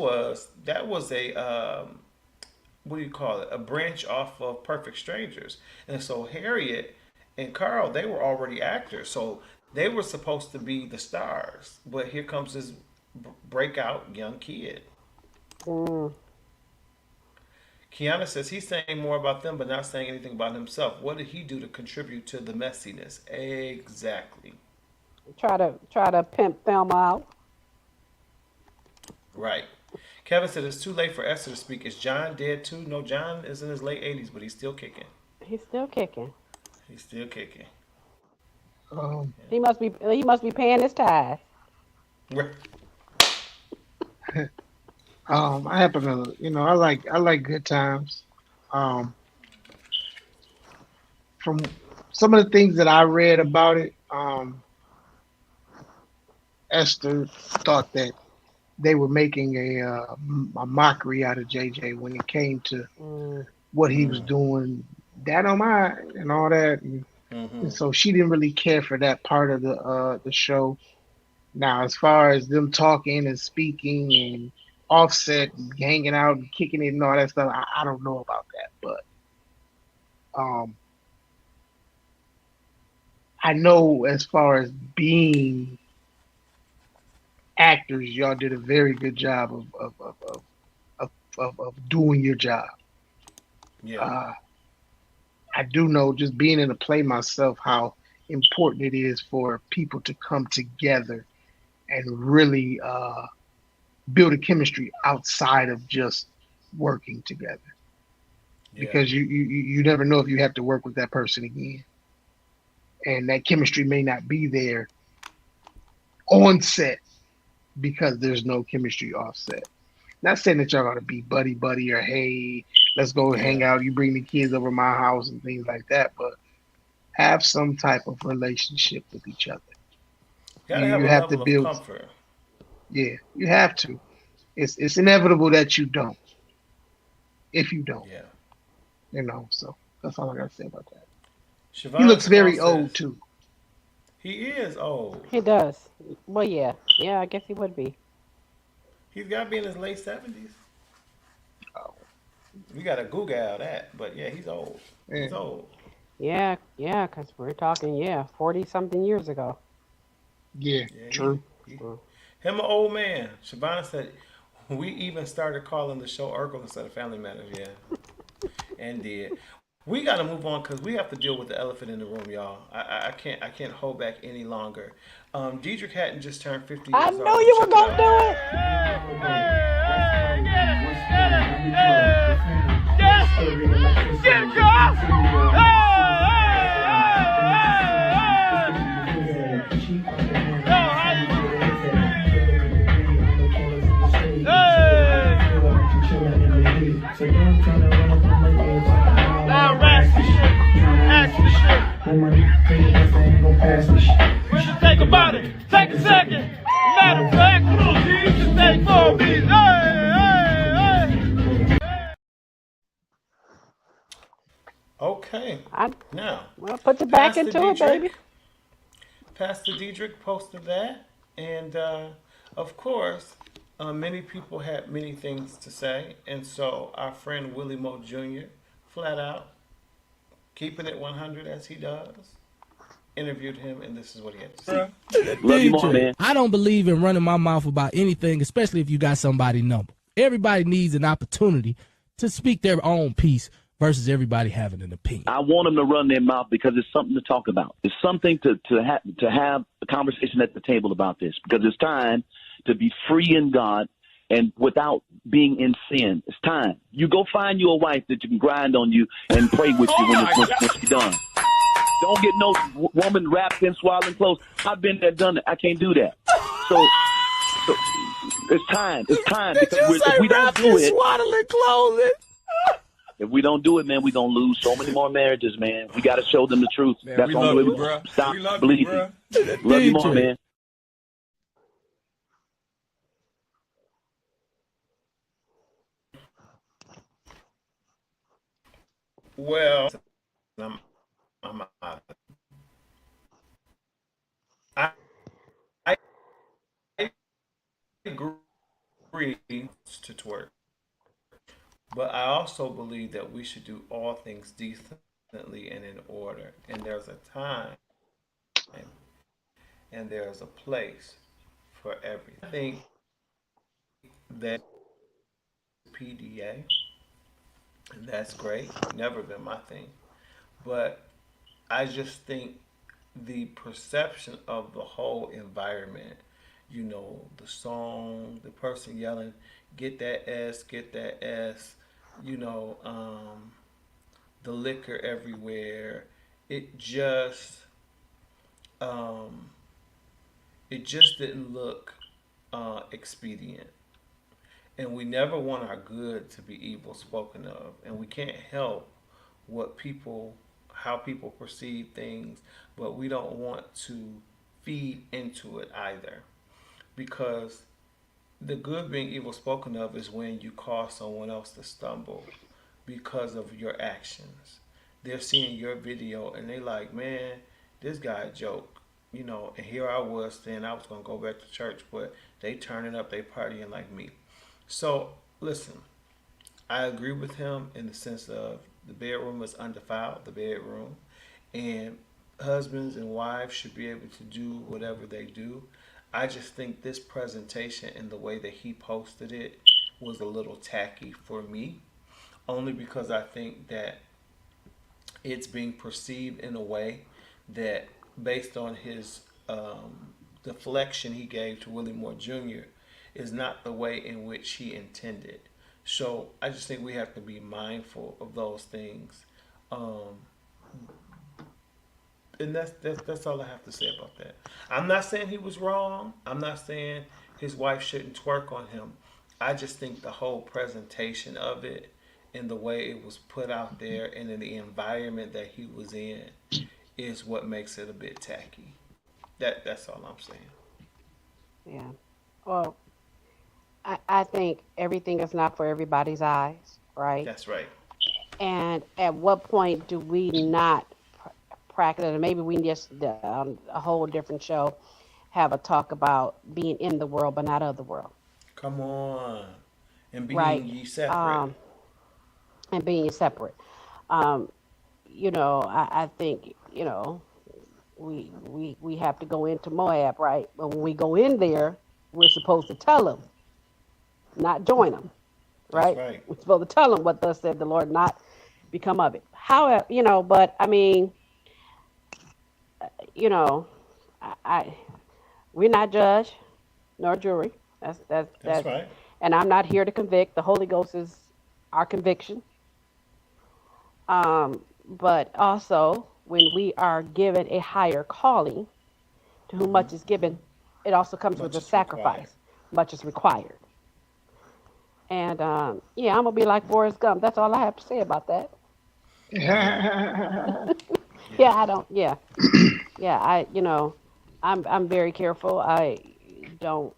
was a what do you call it? A branch off of Perfect Strangers. And so Harriet and Carl, they were already actors, so they were supposed to be the stars. But here comes this breakout young kid. Kiana says he's saying more about them, but not saying anything about himself. What did he do to contribute to the messiness? Exactly. Try to pimp Thelma out. Right. Kevin said it's too late for Esther to speak. Is John dead too? No, John is in his late 80s, but he's still kicking. He's still kicking. He's still kicking. He must be paying his tithe. Right. I happen to, I like Good Times. From some of the things that I read about it, Esther thought that they were making a mockery out of JJ when it came to what he was doing, that on mine and all that. And so she didn't really care for that part of the show. Now, as far as them talking and speaking and Offset hanging out and kicking it and all that stuff, I don't know about that, but I know as far as being actors, y'all did a very good job of doing your job. Yeah. I do know, just being in a play myself, how important it is for people to come together and really build a chemistry outside of just working together. Yeah. Because you never know if you have to work with that person again. And that chemistry may not be there on set because there's no chemistry offset. Not saying that y'all gotta be buddy or hey, let's go hang out, you bring the kids over my house and things like that, but have some type of relationship with each other. You have to build comfort. Yeah, you have to. It's inevitable that you don't. If you don't. Yeah. You know, so that's all I gotta say about that. Siobhan He looks very old too. He is old. He does. Well, yeah. Yeah, I guess he would be. He's got to be in his late 70s. Oh. We got to Google that, but yeah, he's old. Yeah. He's old. Yeah, because we're talking, 40-something years ago. Yeah, true. Him an old man. Siobhan said, we even started calling the show Urkel instead of Family Matters, and did. We got to move on because we have to deal with the elephant in the room, y'all. I can't hold back any longer. Dietrich Hatton just turned 50 years old. I know you were going to do it. Get it, girl! Now rash the shit, ask the shit. What you think about it? Take a second. Matter of fact, come on, G, just take 4 beats. Okay. Now, well, put it back into it, baby. Pastor Dietrich posted that, and of course, many people had many things to say, and so our friend Willie Moe Jr. flat out, keeping it 100 as he does, interviewed him, and this is what he had to say. Love you more, man. I don't believe in running my mouth about anything, especially if you got somebody's number. Everybody needs an opportunity to speak their own piece versus everybody having an opinion. I want them to run their mouth because it's something to talk about. It's something to have a conversation at the table about this, because it's time to be free in God and without being in sin. It's time. You go find you a wife that you can grind on you and pray with you when it's done. Don't get no woman wrapped in swaddling clothes. I've been there, done it. I can't do that. So it's time. It's time. Did you say if we don't do it, swaddling clothing? if we don't do it, man, we're going to lose so many more marriages, man. We got to show them the truth. Man, that's we the only way love we stop bleeding. You, love you more, man. Well, I agree to twerk, but I also believe that we should do all things decently and in order. And there's a time and there's a place for everything. I think that PDA, and that's great. Never been my thing. But I just think the perception of the whole environment, you know, the song, the person yelling, get that S, you know, the liquor everywhere, it just didn't look expedient. And we never want our good to be evil spoken of. And we can't help how people perceive things, but we don't want to feed into it either. Because the good being evil spoken of is when you cause someone else to stumble. because of your actions. They're seeing your video and they like, man, this guy a joke. You know, and here I was saying I was going to go back to church, but they turning up, they partying like me. So, listen, I agree with him in the sense of the bedroom is undefiled, the bedroom, and husbands and wives should be able to do whatever they do. I just think this presentation and the way that he posted it was a little tacky for me, only because I think that it's being perceived in a way that, based on his deflection he gave to Willie Moore Jr., is not the way in which he intended. So I just think we have to be mindful of those things. And that's all I have to say about that. I'm not saying he was wrong. I'm not saying his wife shouldn't twerk on him. I just think the whole presentation of it and the way it was put out there and in the environment that he was in is what makes it a bit tacky. That's all I'm saying. Yeah. Well, I think everything is not for everybody's eyes, right? That's right. And at what point do we not practice it? Maybe we just, a whole different show, have a talk about being in the world but not of the world. Come on. And being right? ye separate. And being separate. You know, I think, you know, we have to go into Moab, right? But when we go in there, we're supposed to tell them, not join them, right? That's right. We're supposed to tell them what thus said the Lord, not become of it. However, you know, but I mean, you know, we're not judge nor jury. That's right. And I'm not here to convict. The Holy Ghost is our conviction. But also, when we are given a higher calling, to whom much is given, it also comes with a sacrifice. Much is required. And yeah, I'm gonna be like Forrest Gump. That's all I have to say about that. Yeah, I don't. Yeah, yeah. You know, I'm very careful. I don't,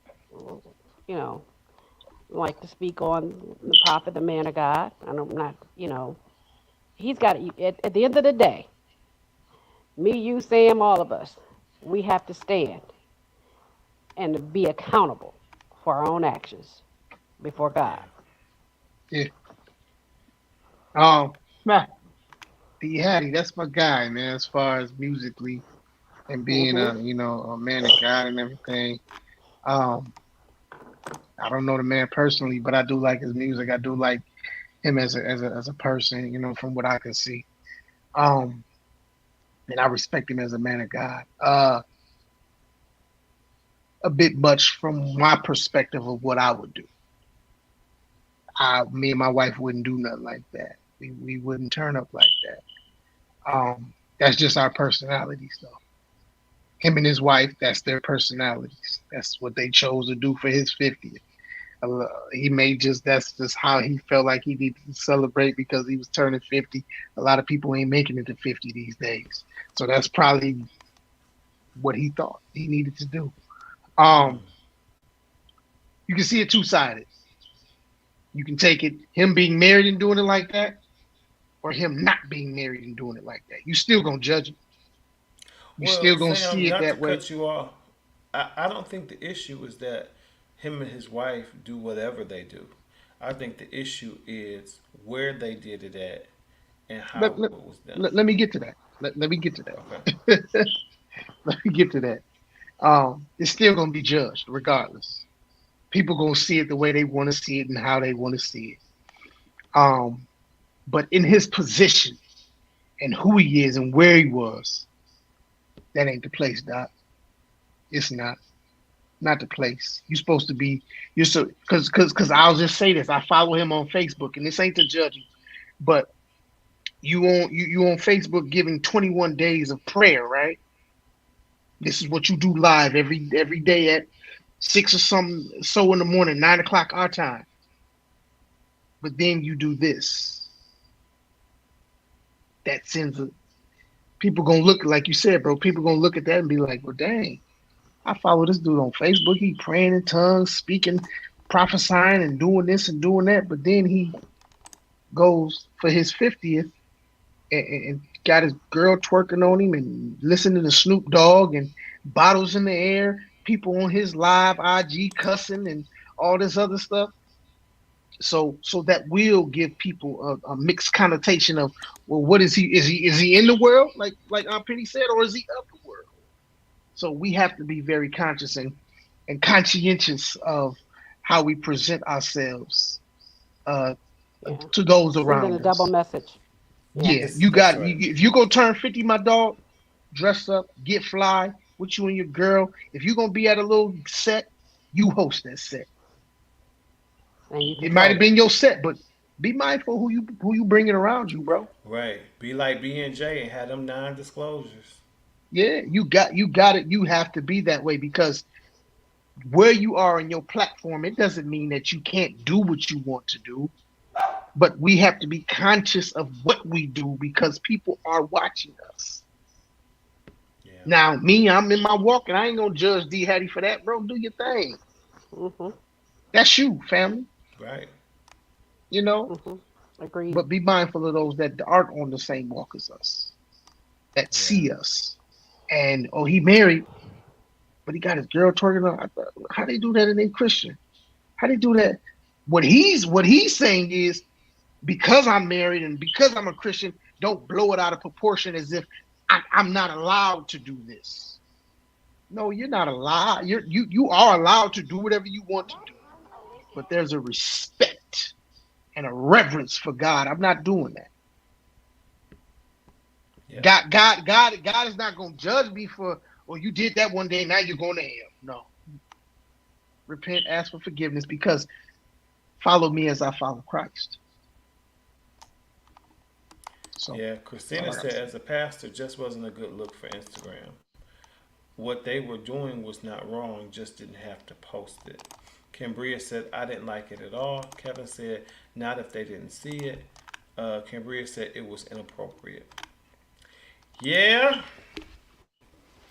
you know, like to speak on the prophet, the man of God. I'm not, you know, he's got at the end of the day. Me, you, Sam, all of us, we have to stand and be accountable for our own actions before God. Yeah. D. Hattie, that's my guy, man, as far as musically and being a, you know, a man of God and everything. I don't know the man personally, but I do like his music. I do like him as a person, you know, from what I can see. And I respect him as a man of God. A bit much from my perspective of what I would do. Me and my wife wouldn't do nothing like that. We wouldn't turn up like that. That's just our personalities, though. Him and his wife, that's their personalities. That's what they chose to do for his 50th. That's just how he felt like he needed to celebrate because he was turning 50. A lot of people ain't making it to 50 these days. So that's probably what he thought he needed to do. You can see it two-sided. You can take it, him being married and doing it like that, or him not being married and doing it like that. You still gonna judge it. You still gonna see it that way. Cut you off. I don't think the issue is that him and his wife do whatever they do. I think the issue is where they did it at and how it was done. Let me get to that. Let me get to that. Okay. Let me get to that. It's still gonna be judged regardless. People gonna see it the way they want to see it and how they want to see it. But in his position and who he is and where he was, that ain't the place, Doc. It's not the place. You're supposed to be. You're so because I'll just say this. I follow him on Facebook, and this ain't to judge you, but you on Facebook giving 21 days of prayer, right? This is what you do live every day at 6 or something so in the morning, 9 o'clock our time. But then you do this. That sends people gonna look, like you said, bro. People gonna look at that and be like, well, dang. I follow this dude on Facebook. He praying in tongues, speaking, prophesying, and doing this and doing that. But then he goes for his 50th and got his girl twerking on him and listening to Snoop Dogg and bottles in the air, people on his live IG cussing and all this other stuff. So that will give people a mixed connotation of, well, what is he? Is he in the world like Aunt Penny said, or is he of the world? So we have to be very conscious and conscientious of how we present ourselves to those around Sending a us. double message. Yeah, you got if you go turn 50, my dog, dress up, get fly with you and your girl. If you're gonna be at a little set, you host that set. It might have been your set, but be mindful who you bringing around you, bro. Right. Be like B&J and have them non-disclosures. Yeah, you got it. You have to be that way because where you are in your platform, it doesn't mean that you can't do what you want to do. But we have to be conscious of what we do because people are watching us. Yeah. Now, I'm in my walk and I ain't gonna judge D Hattie for that, bro. Do your thing. Mm-hmm. That's you, family. Right. You know? Mm-hmm. Agreed. But be mindful of those that aren't on the same walk as us, that see us. And, he married, but he got his girl twerking on. How they do that and they Christian? How they do that? What he's saying is, because I'm married and because I'm a Christian, don't blow it out of proportion as if I'm not allowed to do this. No, you're not allowed. You are allowed to do whatever you want to do. But there's a respect and a reverence for God. I'm not doing that. Yeah. God is not going to judge me for, you did that one day, now you're going to hell. No. Repent, ask for forgiveness, because follow me as I follow Christ. So, yeah, Christina said, as a pastor, just wasn't a good look for Instagram. What they were doing was not wrong, just didn't have to post it. Cambria said, I didn't like it at all. Kevin said, not if they didn't see it. Cambria said it was inappropriate. Yeah.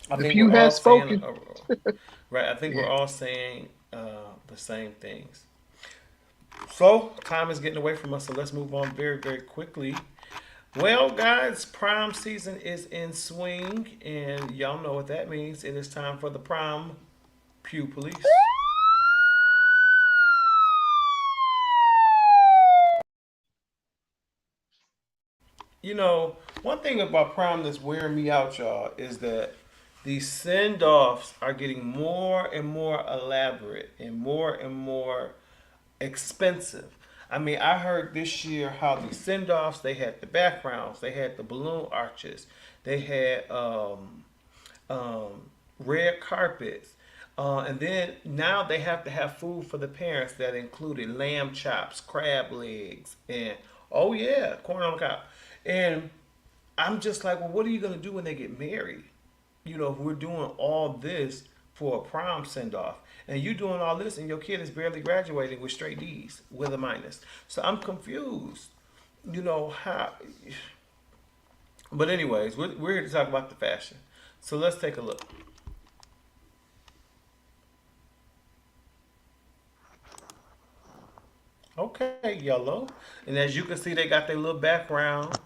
I think Pew has spoken. Right, I think we're all saying the same things. So, time is getting away from us, so let's move on very, very quickly. Well, guys, prom season is in swing, and y'all know what that means. It is time for the prom Pew Police. You know, one thing about prom that's wearing me out, y'all, is that these send-offs are getting more and more elaborate and more expensive. I mean, I heard this year how the send-offs, they had the backgrounds, they had the balloon arches, they had red carpets, and then now they have to have food for the parents that included lamb chops, crab legs, and corn on the cob. And I'm just like, well, what are you going to do when they get married? You know, if we're doing all this for a prom send-off, and you doing all this, and your kid is barely graduating with straight D's with a minus. So I'm confused. You know how. But anyways, we're here to talk about the fashion. So let's take a look. Okay, yellow. And as you can see, they got their little background.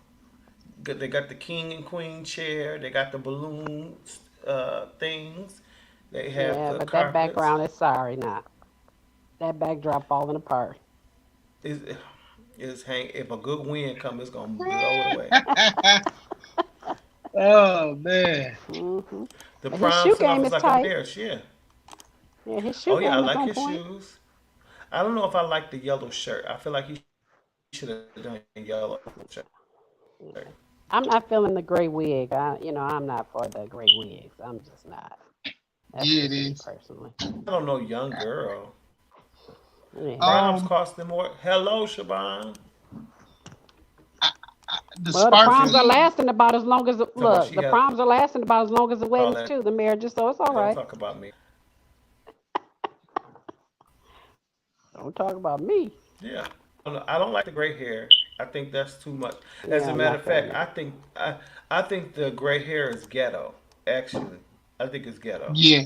They got the king and queen chair. They got the balloon things. They have the but carpets. That background is sorry not. That backdrop falling apart. If a good wind comes, it's gonna blow it away. Oh man. Mm-hmm. The prom stuff is like a bearish, yeah, his shoe I like his shoes. I don't know if I like the yellow shirt. I feel like he should have done a yellow shirt. I'm not feeling the gray wig. I'm not for the gray wigs. I'm just not. That's it is. Personally. I don't know, young girl. Yeah. Proms costing more. Hello, Shaban. The proms are lasting about as long as the proms are lasting about as long as the weddings too. The marriages, so it's all right. Don't talk about me. Don't talk about me. Yeah, I don't like the gray hair. I think that's too much. As a matter of fact, I think the gray hair is ghetto. Actually, I think it's ghetto. Yeah.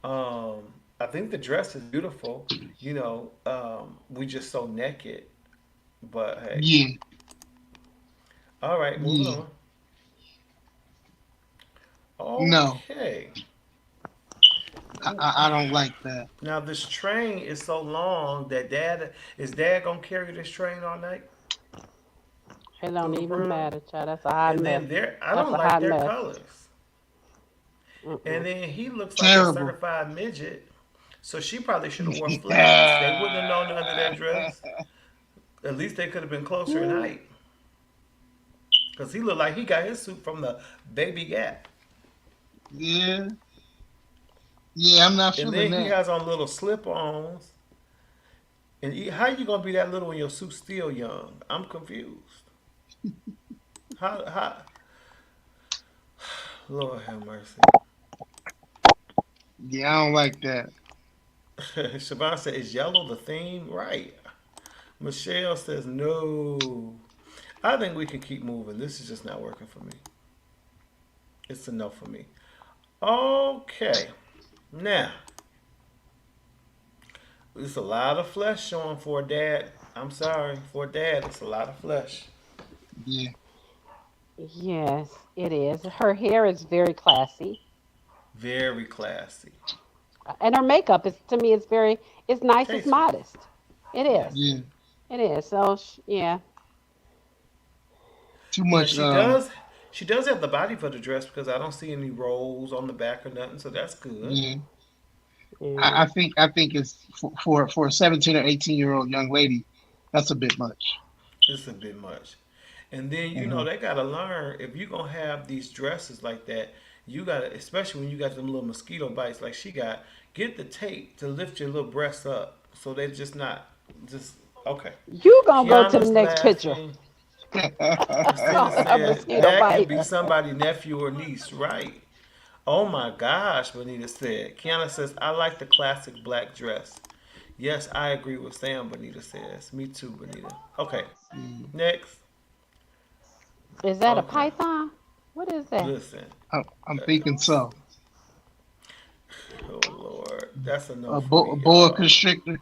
I think the dress is beautiful. You know, we just so naked. But hey. Yeah. All right, moving on. No. Okay. I don't like that. Now this train is so long that dad gonna carry this train all night? It don't even matter, child. That's a hot mess. And then I don't like their colors. And then he looks like a certified midget. So she probably should have worn flats. They wouldn't have known under that dress. At least they could have been closer in height. Because he looked like he got his suit from the Baby Gap. Yeah. Yeah, I'm not feeling that. And then he has on little slip-ons. And how you going to be that little when your suit's still young? I'm confused. How? Lord have mercy. Yeah, I don't like that. Siobhan said, is yellow the theme? Right. Michelle says, no. I think we can keep moving. This is just not working for me. It's enough for me. Okay. Now, it's a lot of flesh showing for a dad. I'm sorry. For a dad, it's a lot of flesh. Yeah. Yes, it is. Her hair is very classy. Very classy. And her makeup is, to me, it's nice. It's modest. It is. Yeah. It is. So yeah. Too much. She does have the body for the dress because I don't see any rolls on the back or nothing. So that's good. Yeah. I think it's for a 17 or 18-year-old young lady, that's a bit much. It's a bit much. And then you know they gotta learn, if you're gonna have these dresses like that, you gotta, especially when you got them little mosquito bites like she got, get the tape to lift your little breasts up so they're just not okay. You gonna go to the next laughing. picture. That could be somebody's nephew or niece, right? Oh my gosh, Benita said. Kiana says, I like the classic black dress. Yes, I agree with Sam, Benita says. Me too, Benita. Okay, next. Is that a python? What is that? Listen. I'm thinking so. Oh, Lord. That's enough. A boa constrictor.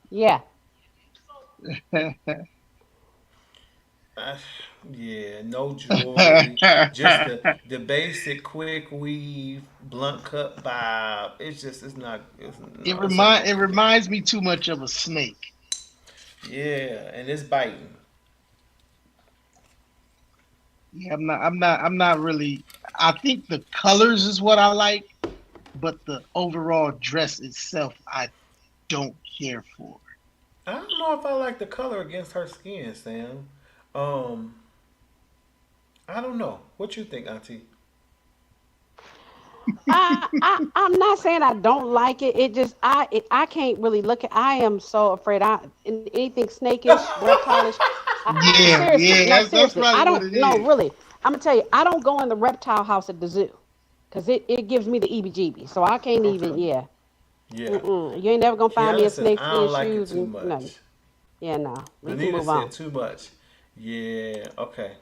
Yeah. Yeah, no jewelry. Just the basic quick weave, blunt cut bob. It's not. It reminds me too much of a snake. Yeah, and it's biting. Yeah, I'm not really. I think the colors is what I like, but the overall dress itself, I don't care for. I don't know if I like the color against her skin, Sam. I don't know. What you think, Auntie? I'm not saying I don't like it. It just I can't really look at. I am so afraid. Anything snakish, reptilish. That's probably I don't. what it is. No, really. I'm gonna tell you. I don't go in the reptile house at the zoo because it gives me the EBGB. So I can't even. Yeah. Yeah. You ain't never gonna find me a snake I don't skin like shoes it too and much. nothing. Yeah, no. We can Benita move said on. too much. Yeah. Okay.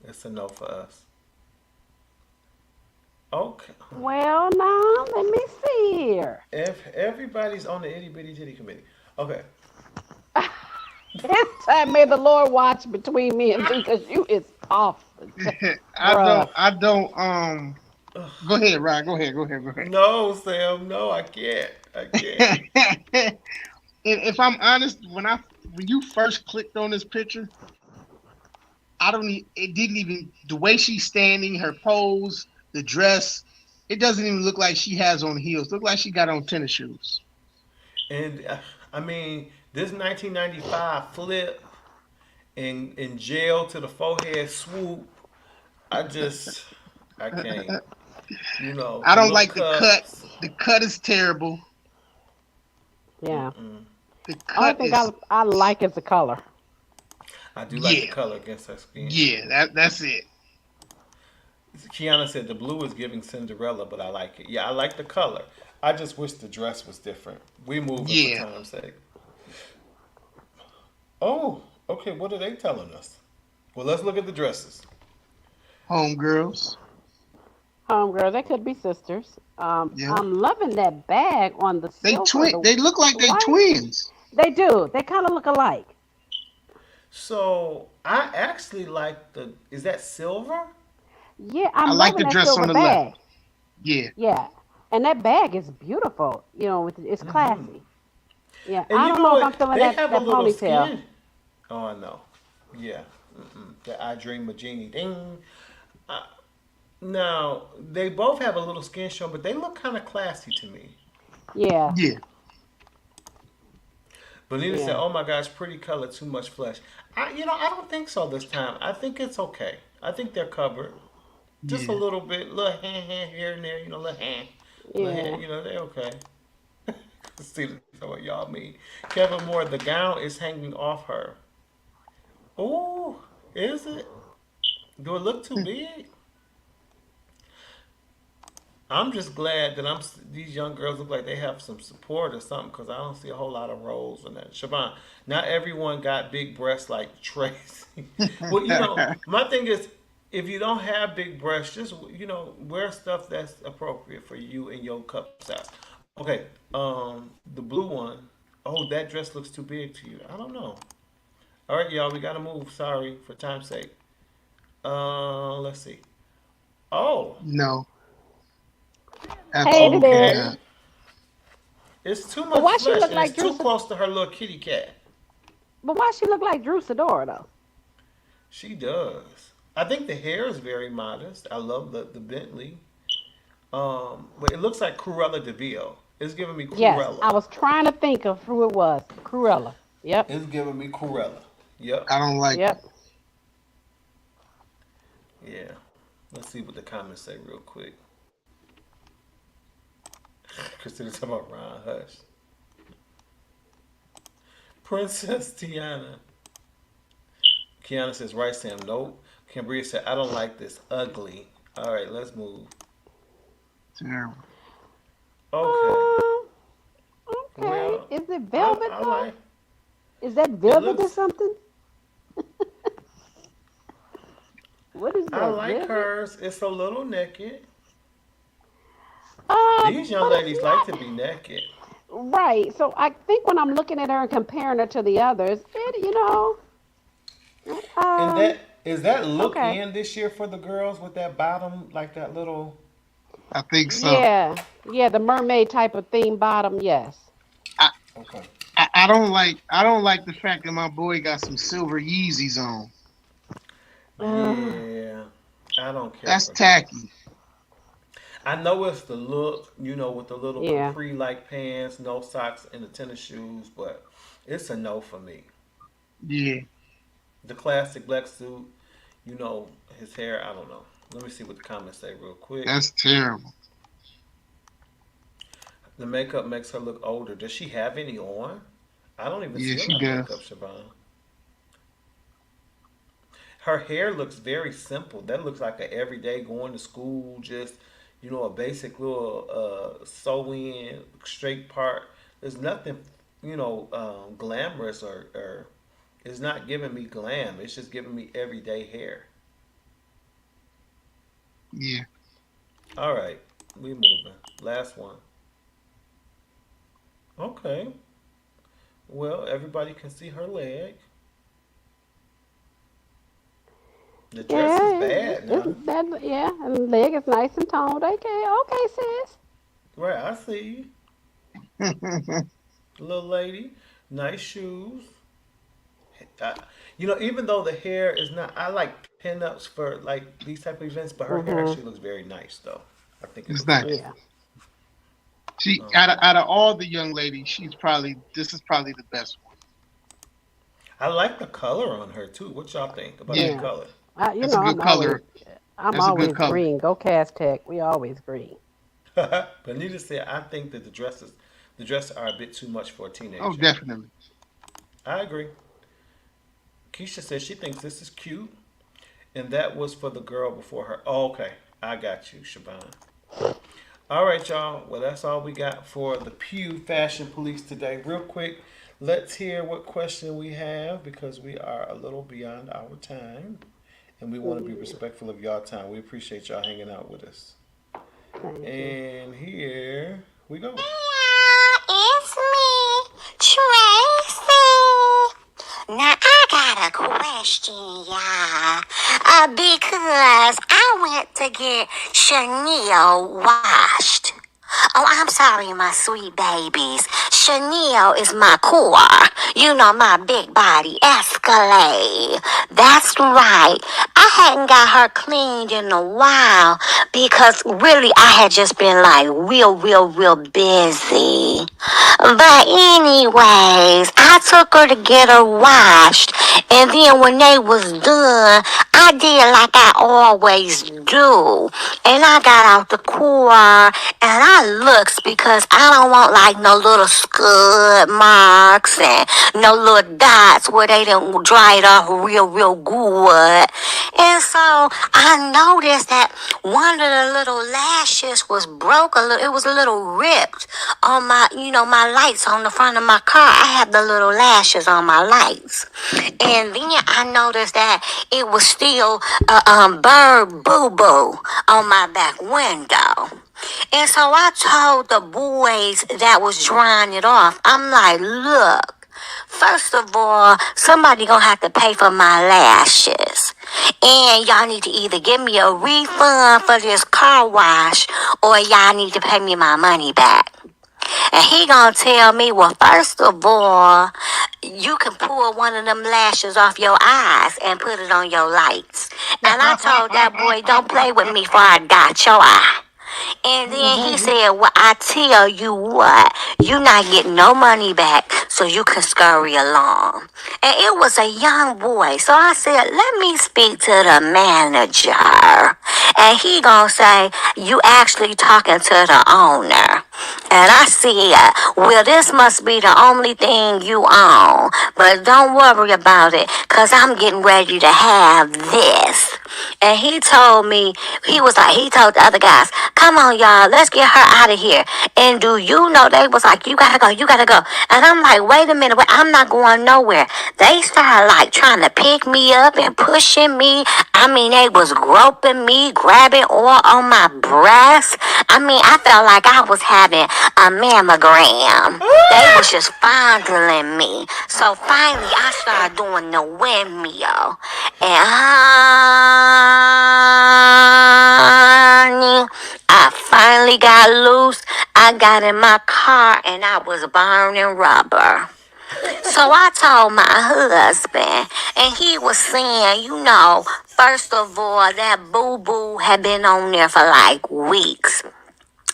It's a no for us. Okay. Well, now let me see here. If everybody's on the itty bitty titty committee. Okay. This time may the Lord watch between me and you because you is off. I don't. Go ahead, Ryan. Go ahead. No, Sam. No, I can't. If I'm honest, when you first clicked on this picture, it didn't even, the way she's standing, her pose, the dress, it doesn't even look like she has on heels. It look like she got on tennis shoes. And I mean, this 1995 flip in jail to the forehead swoop, I can't. You know, I don't like cups. the cut. The cut is terrible. Yeah. The Only cut thing is. I like is the color. I do like the color against her skin. Yeah, that's it. Kiana said the blue is giving Cinderella, but I like it. Yeah, I like the color. I just wish the dress was different. We moving for time's sake. Oh, okay. What are they telling us? Well, let's look at the dresses. Homegirls. They could be sisters. I'm loving that bag on the silver. They look like they twins. They do. They kind of look alike. So I actually like the. Is that silver? Yeah, I I'm like loving the that dress silver on the left. bag. Yeah. Yeah, and that bag is beautiful. It's classy. Yeah, And I you don't know know if I'm what? feeling They that have a that little ponytail. skin. Oh, I know. Yeah. The I Dream of Jeannie. Ding. Uh, now they both have a little skin show, but they look kind of classy to me. Yeah, Yeah. Bonita said, yeah, "Oh my gosh, pretty color, too much flesh." I don't think so this time. I think it's okay. I think they're covered. Just a Yeah. little bit, little hand here and there. Little yeah. hand. They're okay. See what y'all mean. Kevin Moore, the gown is hanging off her. Oh, is it? Do it look too big? I'm just glad that these young girls look like they have some support or something because I don't see a whole lot of roles in that. Siobhan, not everyone got big breasts like Tracy. Well, my thing is, if you don't have big breasts, just wear stuff that's appropriate for you and your cup size. Okay, the blue one. Oh, that dress looks too big to you. I don't know. All right, y'all, we gotta move. Sorry for time's sake. Let's see. Oh, No. Hated Absolutely it. okay. not. It's too But much why she flesh look and like it's too Drew? close to her little kitty cat. But why she look like Drew Sidora though? She does. I think the hair is very modest. I love the Bentley. But it looks like Cruella de Vil. It's giving me Yes, I Cruella. was trying to think of who it was. Cruella. Yep, It's giving me Cruella. Yep. I don't like it. yep. Yeah. Let's see what the comments say real quick. Christina talking about Ron Hush. Princess Tiana. Kiana says, right, Sam. Nope. Cambria said, I don't like this. Ugly. All right, let's move. Terrible. Okay. Okay. Well, Is it velvet I though? like Is that it. velvet or Looks. something? What is I that? like Velvet? hers. It's a little naked. Uh, These young but it's ladies like not to be naked. right. So I think when I'm looking at her and comparing her to the others, And um, that is that look okay. in this year for the girls with that bottom, like that little. I think so. Yeah, yeah, the mermaid type of theme bottom, yes. I, Okay. I don't like the fact that my boy got some silver Yeezys on. Uh, Yeah, I don't care That's for that. tacky. I know it's the look, with the little yeah. capri-like pants, no socks, and the tennis shoes, but it's a no for me. Yeah. The classic black suit, his hair, I don't know. Let me see what the comments say real quick. That's terrible. The makeup makes her look older. Does she have any on? I don't even Yeah, see a she lot of makeup, does. Siobhan. Her hair looks very simple. That looks like a everyday going to school, just a basic little sew in straight part. There's nothing, glamorous or it's not giving me glam. It's just giving me everyday hair. Yeah. All right, we moving. Last one. Okay. Well, everybody can see her leg. The dress is Yeah, bad now. that, yeah, and the leg is nice and toned. Okay, okay, sis. Right, I see you. Little lady, nice shoes. I, even though the hair is not, I like pinups for like these type of events, but her hair Mm-hmm. actually looks very nice though. I think it It's looks nice. good. Yeah. She Um, out of all the young ladies, this is probably the best one. I like the color on her too. What y'all think about Yeah, that Yeah. color? that's a good color. I'm That's a good always color. green. Go Cast Tech. We always green. But needless to say, I think that the dresses are a bit too much for a Oh, teenager. definitely. I agree. Keisha says she thinks this is cute, and that was for the girl before her. Oh, okay, I got you, Siobhan. All right, y'all. Well, that's all we got for the Pew Fashion Police today. Real quick, let's hear what question we have because we are a little beyond our time, and we want to be respectful of y'all time. We appreciate y'all hanging out with us. Thank you. And here we go. It's me, Tracy. Now I got a question, y'all. Because I went to get Chanel washed. Oh, I'm sorry, my sweet babies. Chanel is my core. You know, my big body Escalade. That's right. I hadn't got her cleaned in a while because really I had just been like real busy. But anyways, I took her to get her washed. And then when they was done, I did like I always do. And I got out the car and I looks because I don't want like no little scud marks and no little dots where they didn't dry it off real good. And so I noticed that one of the little lashes was broke a little. It was a little ripped on my, my lights on the front of my car. I had the little lashes on my lights. And then I noticed that it was still bird boo-boo on my back window. And so I told the boys that was drying it off, I'm like, look, first of all, somebody gonna have to pay for my lashes. And y'all need to either give me a refund for this car wash or y'all need to pay me my money back. And he gonna tell me, well, first of all, you can pull one of them lashes off your eyes and put it on your lights. And I told that boy, don't play with me before I got your eye. And then he said, well, I tell you what, you're not getting no money back, so you can scurry along. And it was a young boy. So I said, let me speak to the manager. And he gonna say, you actually talking to the owner. And I said, well, this must be the only thing you own. But don't worry about it, because I'm getting ready to have this. And he told me, he told the other guys, come on, y'all, let's get her out of here. And do you know, they was like, you gotta go. And I'm like, wait a minute, I'm not going nowhere. They started like trying to pick me up and pushing me. I mean, they was groping me, grabbing all on my breast. I mean, I felt like I was having a mammogram. They was just fondling me. So finally, I started doing the windmill. And honey, I finally got loose. I got in my car and I was burning rubber. So I told my husband, and he was saying, first of all, that boo-boo had been on there for like weeks.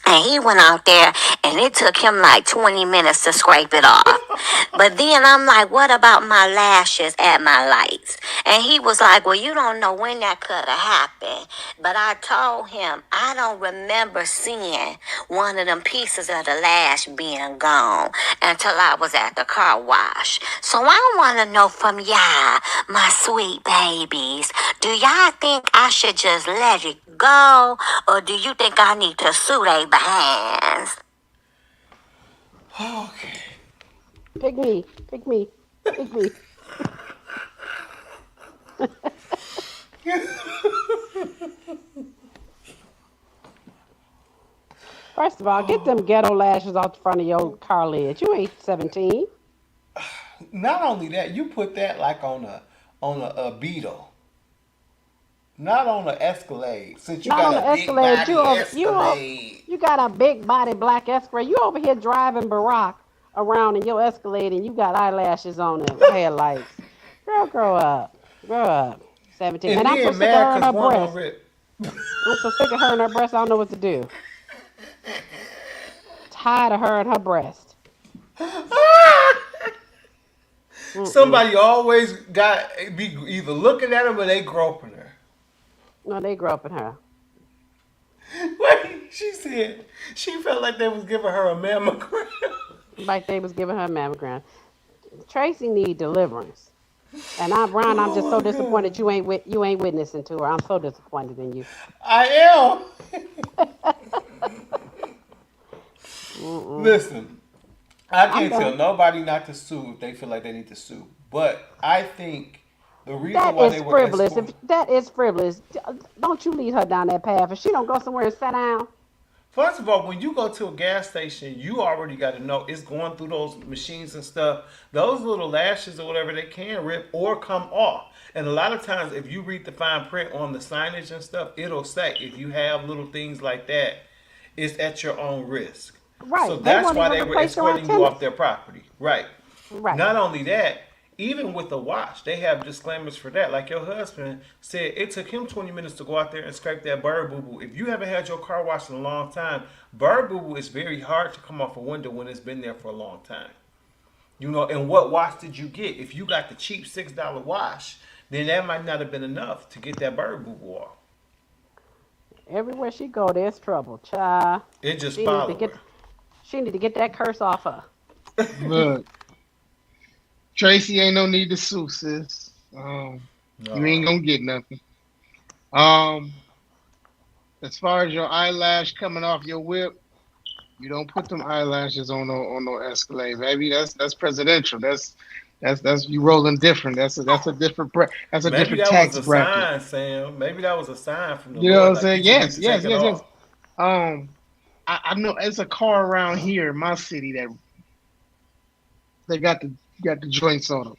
And he went out there, and it took him like 20 minutes to scrape it off. But then I'm like, what about my lashes at my lights? And he was like, well, you don't know when that could have happened. But I told him, I don't remember seeing one of them pieces of the lash being gone until I was at the car wash. So I want to know from y'all, my sweet babies, do y'all think I should just let it go? Or do you think I need to sue they behinds? Okay. Pick me. First of all, get them ghetto lashes off the front of your car lid. You ain't 17. Not only that, you put that like on a Beetle. Not on an Escalade. Since you got a big body Escalade. You got a big body black Escalade. You over here driving Barack around in your Escalade and you got eyelashes on them headlights. Girl, grow up. 17. And I'm so sick of her and her breast. I'm so sick of her and her breast, I don't know what to do. Tired of her and her breast. Somebody always be either looking at her or they groping her. No, they groping her. Wait, she said she felt like they was giving her a mammogram. Like they was giving her a mammogram. Tracy need deliverance. And I'm just so disappointed you ain't witnessing to her. I'm so disappointed in you. I am. Listen, I can't tell nobody not to sue if they feel like they need to sue. But I think the reason why they were frivolous. If that is frivolous, don't you lead her down that path. If she don't go somewhere and sit down. First of all, when you go to a gas station, you already got to know it's going through those machines and stuff. Those little lashes or whatever, they can rip or come off. And a lot of times, if you read the fine print on the signage and stuff, it'll say if you have little things like that, it's at your own risk. Right. So that's why they were escorting you off their property. Right. Right. Not only that, even with the wash, they have disclaimers for that. Like your husband said, it took him 20 minutes to go out there and scrape that bird boo-boo. If you haven't had your car washed in a long time, bird boo-boo is very hard to come off a window when it's been there for a long time. You know, and what wash did you get? If you got the cheap $6 wash, then that might not have been enough to get that bird boo-boo off. Everywhere she go, there's trouble, child. It just followed her. She need to get that curse off her. Look, Tracy, ain't no need to sue, sis. You ain't gonna get nothing. As far as your eyelash coming off your whip, you don't put them eyelashes on no Escalade, baby. That's presidential. That's you rolling different. That's a different that's a Maybe different that tax was a bracket. sign, Sam. Maybe that was a sign from the You know Lord, what I'm saying? like Yes. I know it's a car around here in my city that they got the joints on them.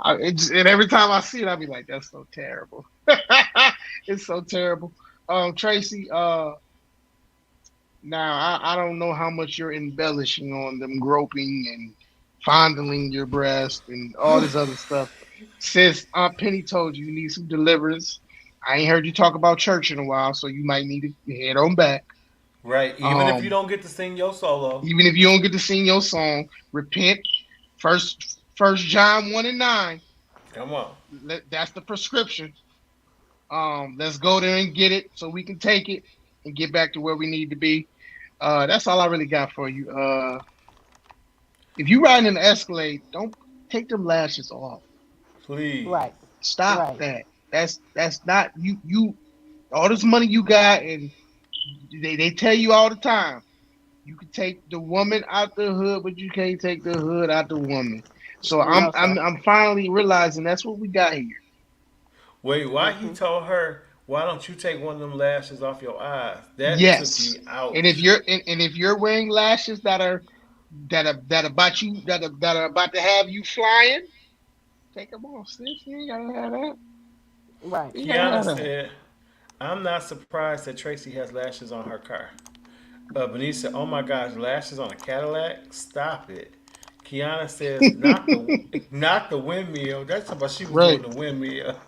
And every time I see it, I be like, that's so terrible. It's so terrible. Tracy, now I don't know how much you're embellishing on them groping and fondling your breast and all this other stuff. Sis, Aunt Penny told you need some deliverance. I ain't heard you talk about church in a while, so you might need to head on back. Right. Even if you don't get to sing your solo. Even if you don't get to sing your song, repent. First John 1:9. Come on. That's the prescription. Let's go there and get it so we can take it and get back to where we need to be. That's all I really got for you. If you riding in the Escalade, don't take them lashes off. Please. Right. Stop that. That's not you all this money you got, and they tell you all the time, you can take the woman out the hood, but you can't take the hood out the woman. So I'm finally realizing that's what we got here. Wait, why he told her, why don't you take one of them lashes off your eyes? That Yes. took me out. And if you're wearing lashes that are about to have you flying, take them off, sis. You ain't gotta have that. Right. Kiana said, I'm not surprised that Tracy has lashes on her car. Benita said, oh my gosh, lashes on a Cadillac? Stop it. Kiana says, not the windmill. That's about she was doing the windmill.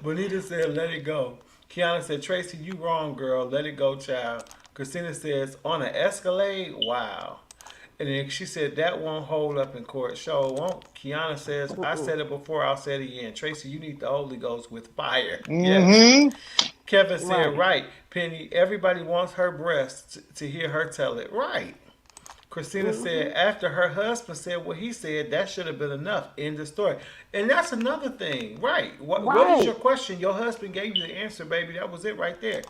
Bonita said, let it go. Kiana said, Tracy, you wrong, girl. Let it go, child. Christina says, on an Escalade? Wow. And then she said, that won't hold up in court. Sure won't. Kiana says, I said it before, I'll say it again. Tracy, you need the Holy Ghost with fire. Yes. Kevin said, right. Penny, everybody wants her breasts to hear her tell it. Right. Christina said, after her husband said what he said, that should have been enough. End of story. And that's another thing. Right. What is your question? Your husband gave you the answer, baby. That was it right there.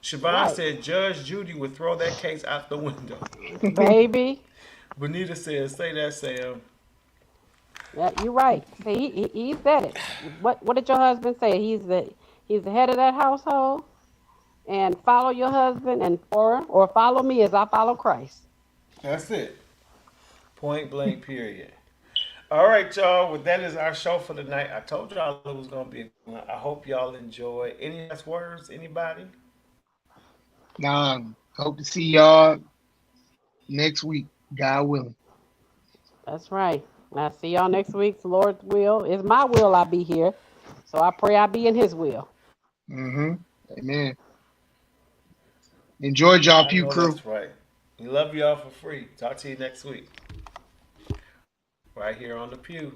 Siobhan said, Judge Judy would throw that case out the window. Baby. Bonita said, say that, Sam. Yeah, you're right. See, he said it. What did your husband say? He's the head of that household. And follow your husband and or follow me as I follow Christ. That's it. Point blank, period. All right, y'all. Well, that is our show for the night. I told y'all it was going to be. I hope y'all enjoy. Any last words? Anybody? Hope to see y'all next week, God willing. That's right. I'll see y'all next week. Lord's will. It's my will I be here. So I pray I be in his will. Amen. Enjoy y'all, Pew Crew. That's right. We love y'all for free. Talk to you next week. Right here on the Pew.